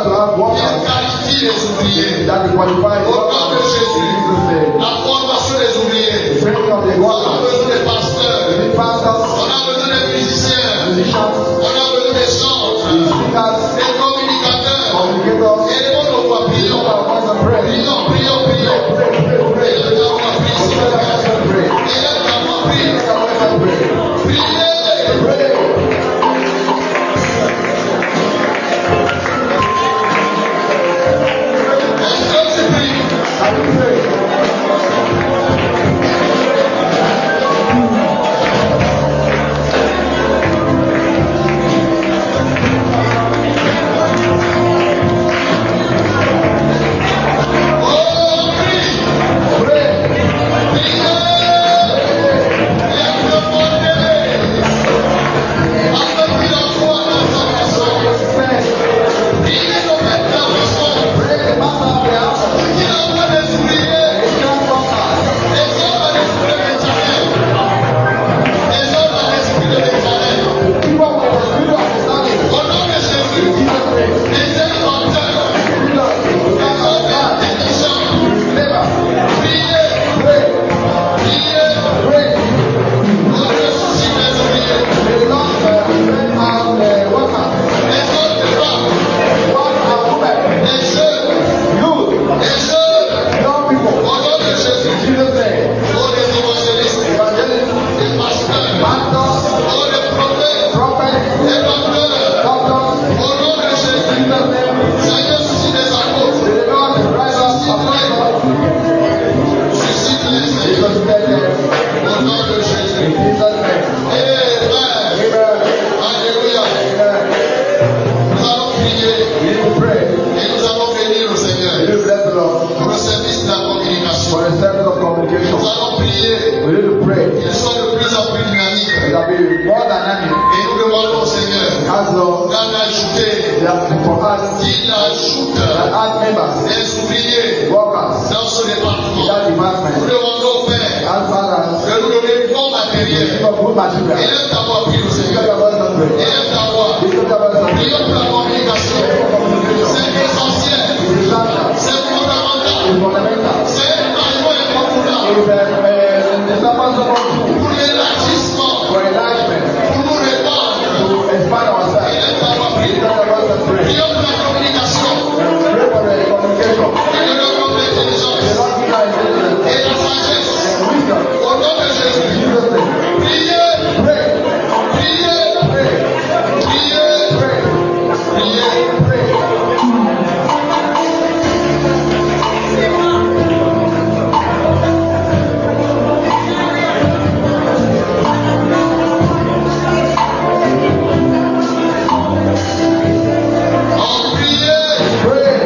Speaker 2: order to have
Speaker 1: il
Speaker 2: workers
Speaker 1: qualifie les ouvriers.
Speaker 2: that will qualify
Speaker 1: Au nom de Jésus,
Speaker 2: Jesus' name.
Speaker 1: la formation des ouvriers.
Speaker 2: Training of the
Speaker 1: On a
Speaker 2: workers.
Speaker 1: besoin des pasteurs.
Speaker 2: The pastors,
Speaker 1: On a besoin des musiciens.
Speaker 2: musicians,
Speaker 1: On a besoin des chantres.
Speaker 2: the speakers,
Speaker 1: Des communicateurs.
Speaker 2: communicators.
Speaker 1: Et les mots de voix, prions.
Speaker 2: Our voice and pray.
Speaker 1: Prions, prions, prions.
Speaker 2: Pray, pray, pray.
Speaker 1: Et là, ta voix, prie,
Speaker 2: Lift
Speaker 1: Seigneur.
Speaker 2: your voice and pray.
Speaker 1: Et là, ta voix, prie.
Speaker 2: Lift your voice and pray.
Speaker 1: Priez.
Speaker 2: Pray.
Speaker 1: Est-ce que tu pries?
Speaker 2: Can you pray?
Speaker 1: Oh, prie.
Speaker 2: Pray.
Speaker 1: Priez. Lève le porte-les. Affermis la foi dans ta maison.
Speaker 2: Pray.
Speaker 1: Priez le maître de la maison.
Speaker 2: Pray the master of the house.
Speaker 1: Qui envoie des ouvriers.
Speaker 2: The young workers.
Speaker 1: Les hommes à l'esprit de l'Éternel. Les hommes à l'esprit de l'Éternel.
Speaker 2: People with the spirit of understanding.
Speaker 1: Au nom de Jésus.
Speaker 2: In Jesus' name.
Speaker 1: Les inventeurs.
Speaker 2: Leaders.
Speaker 1: Les hommes intelligents.
Speaker 2: Labor.
Speaker 1: Priez.
Speaker 2: Pray.
Speaker 1: Priez.
Speaker 2: Pray.
Speaker 1: Au ressuscite des ouvriers.
Speaker 2: The Lord send out the workers.
Speaker 1: Les hommes et femmes.
Speaker 2: One and women.
Speaker 1: Les jeunes.
Speaker 2: Youth.
Speaker 1: Les jeunes.
Speaker 2: Young people.
Speaker 1: Au nom de Jésus.
Speaker 2: In Jesus' name.
Speaker 1: Oh, les évangélistes.
Speaker 2: Evangelists.
Speaker 1: Les pasteurs.
Speaker 2: Pastors.
Speaker 1: Oh, les prophètes.
Speaker 2: Prophets.
Speaker 1: Les docteurs.
Speaker 2: Doctors.
Speaker 1: Au nom de
Speaker 2: In
Speaker 1: Jésus.
Speaker 2: Jesus' name.
Speaker 1: Seigneur, suscite des apôtres.
Speaker 2: The Lord rise up apostles.
Speaker 1: Suscite-les, Seigneur.
Speaker 2: Jesus said
Speaker 1: Au nom de Jésus.
Speaker 2: in Jesus' name.
Speaker 1: Amen.
Speaker 2: Amen.
Speaker 1: Alléluia.
Speaker 2: Amen.
Speaker 1: Nous allons prier
Speaker 2: We need to pray.
Speaker 1: et nous allons bénir le
Speaker 2: We
Speaker 1: Seigneur
Speaker 2: need to bless the Lord
Speaker 1: pour le service de la communication.
Speaker 2: for the service of communication.
Speaker 1: Nous allons prier
Speaker 2: We need to pray.
Speaker 1: qu'ils soient de plus en plus dynamiques.
Speaker 2: It will be more dynamic.
Speaker 1: Et nous demandons au Seigneur
Speaker 2: As Lord,
Speaker 1: d'en ajouter,
Speaker 2: for us
Speaker 1: qu'il ajoute
Speaker 2: that as members,
Speaker 1: des ouvriers
Speaker 2: workers,
Speaker 1: dans ce
Speaker 2: in
Speaker 1: département.
Speaker 2: that
Speaker 1: Nous
Speaker 2: department,
Speaker 1: demandons au Père
Speaker 2: as fathers,
Speaker 1: de nous donner bon matériel.
Speaker 2: give us good material.
Speaker 1: Élève ta voix, prie le
Speaker 2: Lift
Speaker 1: Seigneur.
Speaker 2: up your voice and pray.
Speaker 1: Élève ta voix.
Speaker 2: Lift up your voice and pray.
Speaker 1: Prions pour la communication.
Speaker 2: Pray for communication.
Speaker 1: C'est essentiel.
Speaker 2: It is essential.
Speaker 1: C'est fondamental.
Speaker 2: It is fundamental.
Speaker 1: C'est un maillon incontournable
Speaker 2: It is the servants of God
Speaker 1: pour l'élargissement,
Speaker 2: for enlargement,
Speaker 1: pour nous répandre.
Speaker 2: to expand ourselves.
Speaker 1: Élève ta voix, prie.
Speaker 2: Lift up your voice and pray.
Speaker 1: Prions pour la communication.
Speaker 2: Pray for the communication.
Speaker 1: Et de notre
Speaker 2: The
Speaker 1: intelligence
Speaker 2: Lord give us intelligence
Speaker 1: et la sagesse.
Speaker 2: and wisdom.
Speaker 1: Au nom de
Speaker 2: In
Speaker 1: Jésus.
Speaker 2: Jesus' name.
Speaker 1: Priez,
Speaker 2: Pray.
Speaker 1: priez,
Speaker 2: Pray.
Speaker 1: priez,
Speaker 2: Pray.
Speaker 1: priez.
Speaker 2: Pray.
Speaker 1: En priez.
Speaker 2: Pray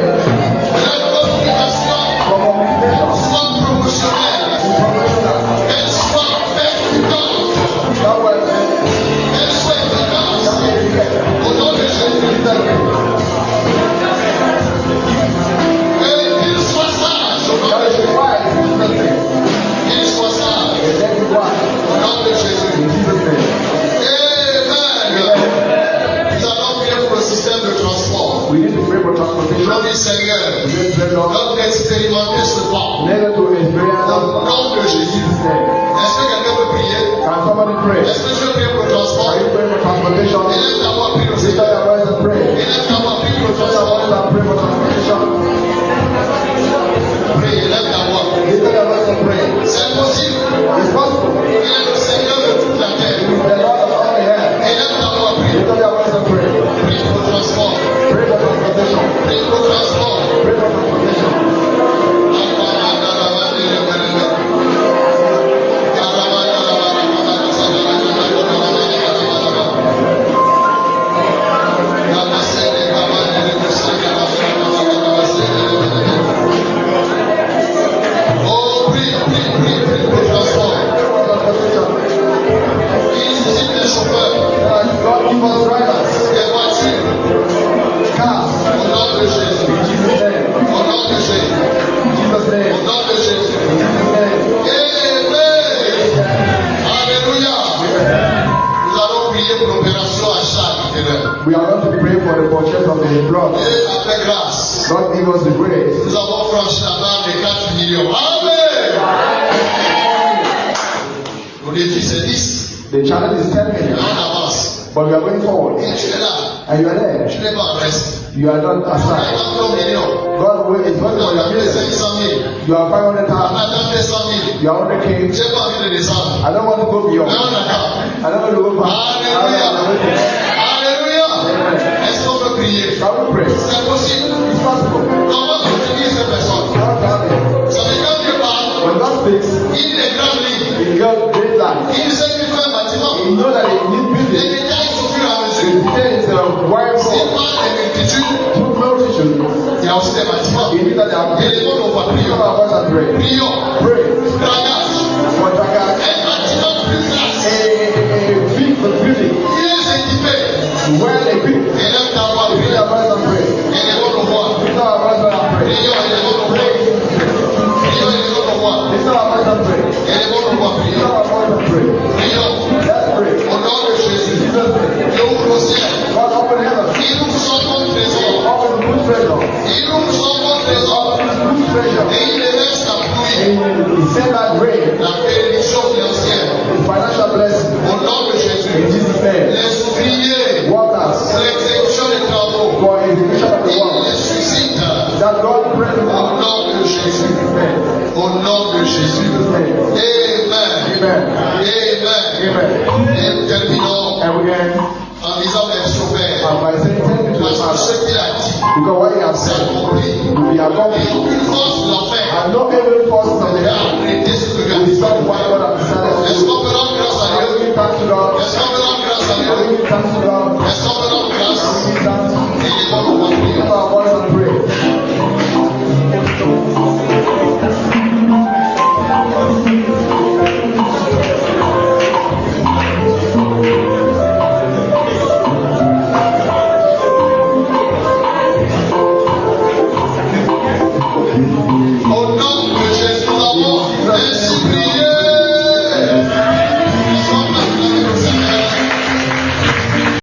Speaker 1: La communication
Speaker 2: for communication.
Speaker 1: soit promotionnelle.
Speaker 2: Professional.
Speaker 1: Qu'elle soit percutante.
Speaker 2: That way,
Speaker 1: Qu'elle soit efficace.
Speaker 2: that way we get.
Speaker 1: Au nom de Jésus.
Speaker 2: Jesus' name.
Speaker 1: Qu'il soit sage. Au nom
Speaker 2: That
Speaker 1: de
Speaker 2: is
Speaker 1: Jésus.
Speaker 2: why in Jesus' name.
Speaker 1: Qu'il soit sage.
Speaker 2: And that is why
Speaker 1: Au nom de Jésus.
Speaker 2: in Jesus' name.
Speaker 1: Amen. Nous allons prier pour le système de transport.
Speaker 2: We need to pray for transportation.
Speaker 1: Nous dit Seigneur,
Speaker 2: We need to pray, Lord.
Speaker 1: comme d'expérimenter ce temps.
Speaker 2: Let us to experience
Speaker 1: Au
Speaker 2: us.
Speaker 1: nom de
Speaker 2: In
Speaker 1: Jésus.
Speaker 2: Jesus' name.
Speaker 1: Est-ce que quelqu'un peut prier?
Speaker 2: Can somebody pray?
Speaker 1: Est-ce que tu veux prier pour le transport?
Speaker 2: Can you pray for transportation?
Speaker 1: Élève ta voix, prie le
Speaker 2: Lift up
Speaker 1: Seigneur.
Speaker 2: your voice and pray.
Speaker 1: Élève ta voix, prie pour le
Speaker 2: Lift up your voice
Speaker 1: transport.
Speaker 2: and pray for transportation.
Speaker 1: Prie, élève ta voix.
Speaker 2: Lift up your voice and pray.
Speaker 1: C'est possible.
Speaker 2: It's possible.
Speaker 1: Il est le Seigneur de toute la terre.
Speaker 2: He is the Lord of all the earth.
Speaker 1: Élève ta voix, prie.
Speaker 2: Lift up your voice and pray.
Speaker 1: Prie pour le transport.
Speaker 2: Pray for transportation.
Speaker 1: Prie pour le transport.
Speaker 2: Pray for transportation.
Speaker 1: Amen.
Speaker 2: purchase of the blood.
Speaker 1: Dieu a fait grâce.
Speaker 2: God give us the grace.
Speaker 1: Nous avons franchi la barre des 4 millions. Amen. Le défi c'est 10.
Speaker 2: The challenge is 10 million.
Speaker 1: On avance.
Speaker 2: But we are going forward.
Speaker 1: Et tu es là.
Speaker 2: And you are there.
Speaker 1: Tu n'es pas en reste.
Speaker 2: You are not aside. God is working on your business. You are 500,000. You are 100K. I don't want to go beyond. I don't want to go past.
Speaker 1: Alléluia. Est-ce qu'on peut prier?
Speaker 2: Shall we pray?
Speaker 1: C'est possible.
Speaker 2: It's possible.
Speaker 1: Comment soutenir ces personnes? Ça veut dire que par
Speaker 2: when God speaks,
Speaker 1: il est grand ligne.
Speaker 2: in God's great life,
Speaker 1: Il sait qu'il fait un bâtiment.
Speaker 2: He knows that He needs
Speaker 1: Les
Speaker 2: building.
Speaker 1: détails sont plus à
Speaker 2: The
Speaker 1: mesure.
Speaker 2: detail is a wide
Speaker 1: C'est
Speaker 2: form.
Speaker 1: pas des multitudes.
Speaker 2: Through multitude,
Speaker 1: Il y a aussi des bâtiments.
Speaker 2: He needs that they are
Speaker 1: Et les
Speaker 2: building.
Speaker 1: mots, on va
Speaker 2: Some
Speaker 1: prier.
Speaker 2: of us are praying.
Speaker 1: Prions.
Speaker 2: Pray
Speaker 1: Dragage.
Speaker 2: for Jaga,
Speaker 1: Un bâtiment plus classe.
Speaker 2: a big building,
Speaker 1: Bien équipé.
Speaker 2: well equipped.
Speaker 1: Et là, tu vas
Speaker 2: Lift
Speaker 1: prier.
Speaker 2: our voice and pray.
Speaker 1: Et les mots, on voit.
Speaker 2: Lift our voice and pray.
Speaker 1: Prions et les mots, on voit. Prions et les mots, on voit.
Speaker 2: Lift our voice and pray.
Speaker 1: Et les mots, on voit.
Speaker 2: Lift
Speaker 1: Prions.
Speaker 2: our voice and pray.
Speaker 1: Prions.
Speaker 2: Let's pray.
Speaker 1: Au nom de Jésus.
Speaker 2: Jesus' name.
Speaker 1: Dieu ouvre le ciel.
Speaker 2: God open heaven.
Speaker 1: Il ouvre son compte trésor.
Speaker 2: Open good treasure.
Speaker 1: Il ouvre son compte trésor.
Speaker 2: Good treasure.
Speaker 1: Et il laisse la pluie.
Speaker 2: And He sent that rain.
Speaker 1: La bénédiction financière.
Speaker 2: His financial blessing.
Speaker 1: Au nom de
Speaker 2: In
Speaker 1: Jésus.
Speaker 2: Jesus' name.
Speaker 1: Les ouvriers.
Speaker 2: Workers
Speaker 1: L'exécution des travaux.
Speaker 2: for execution of the
Speaker 1: Il
Speaker 2: work.
Speaker 1: les suscite.
Speaker 2: That God present
Speaker 1: Au
Speaker 2: us.
Speaker 1: nom de
Speaker 2: In
Speaker 1: Jésus.
Speaker 2: Jesus' name.
Speaker 1: Au nom de Jésus.
Speaker 2: Jesus' name.
Speaker 1: Amen.
Speaker 2: Amen.
Speaker 1: Amen.
Speaker 2: Amen.
Speaker 1: Et terminons
Speaker 2: And we end
Speaker 1: en disant merci au Père.
Speaker 2: by saying thank you to the
Speaker 1: Parce que ce
Speaker 2: Father.
Speaker 1: qu'il a dit
Speaker 2: Because what He has
Speaker 1: s'est
Speaker 2: said
Speaker 1: accompli.
Speaker 2: will be
Speaker 1: Et
Speaker 2: accomplished.
Speaker 1: aucune force ne l'a fait.
Speaker 2: And no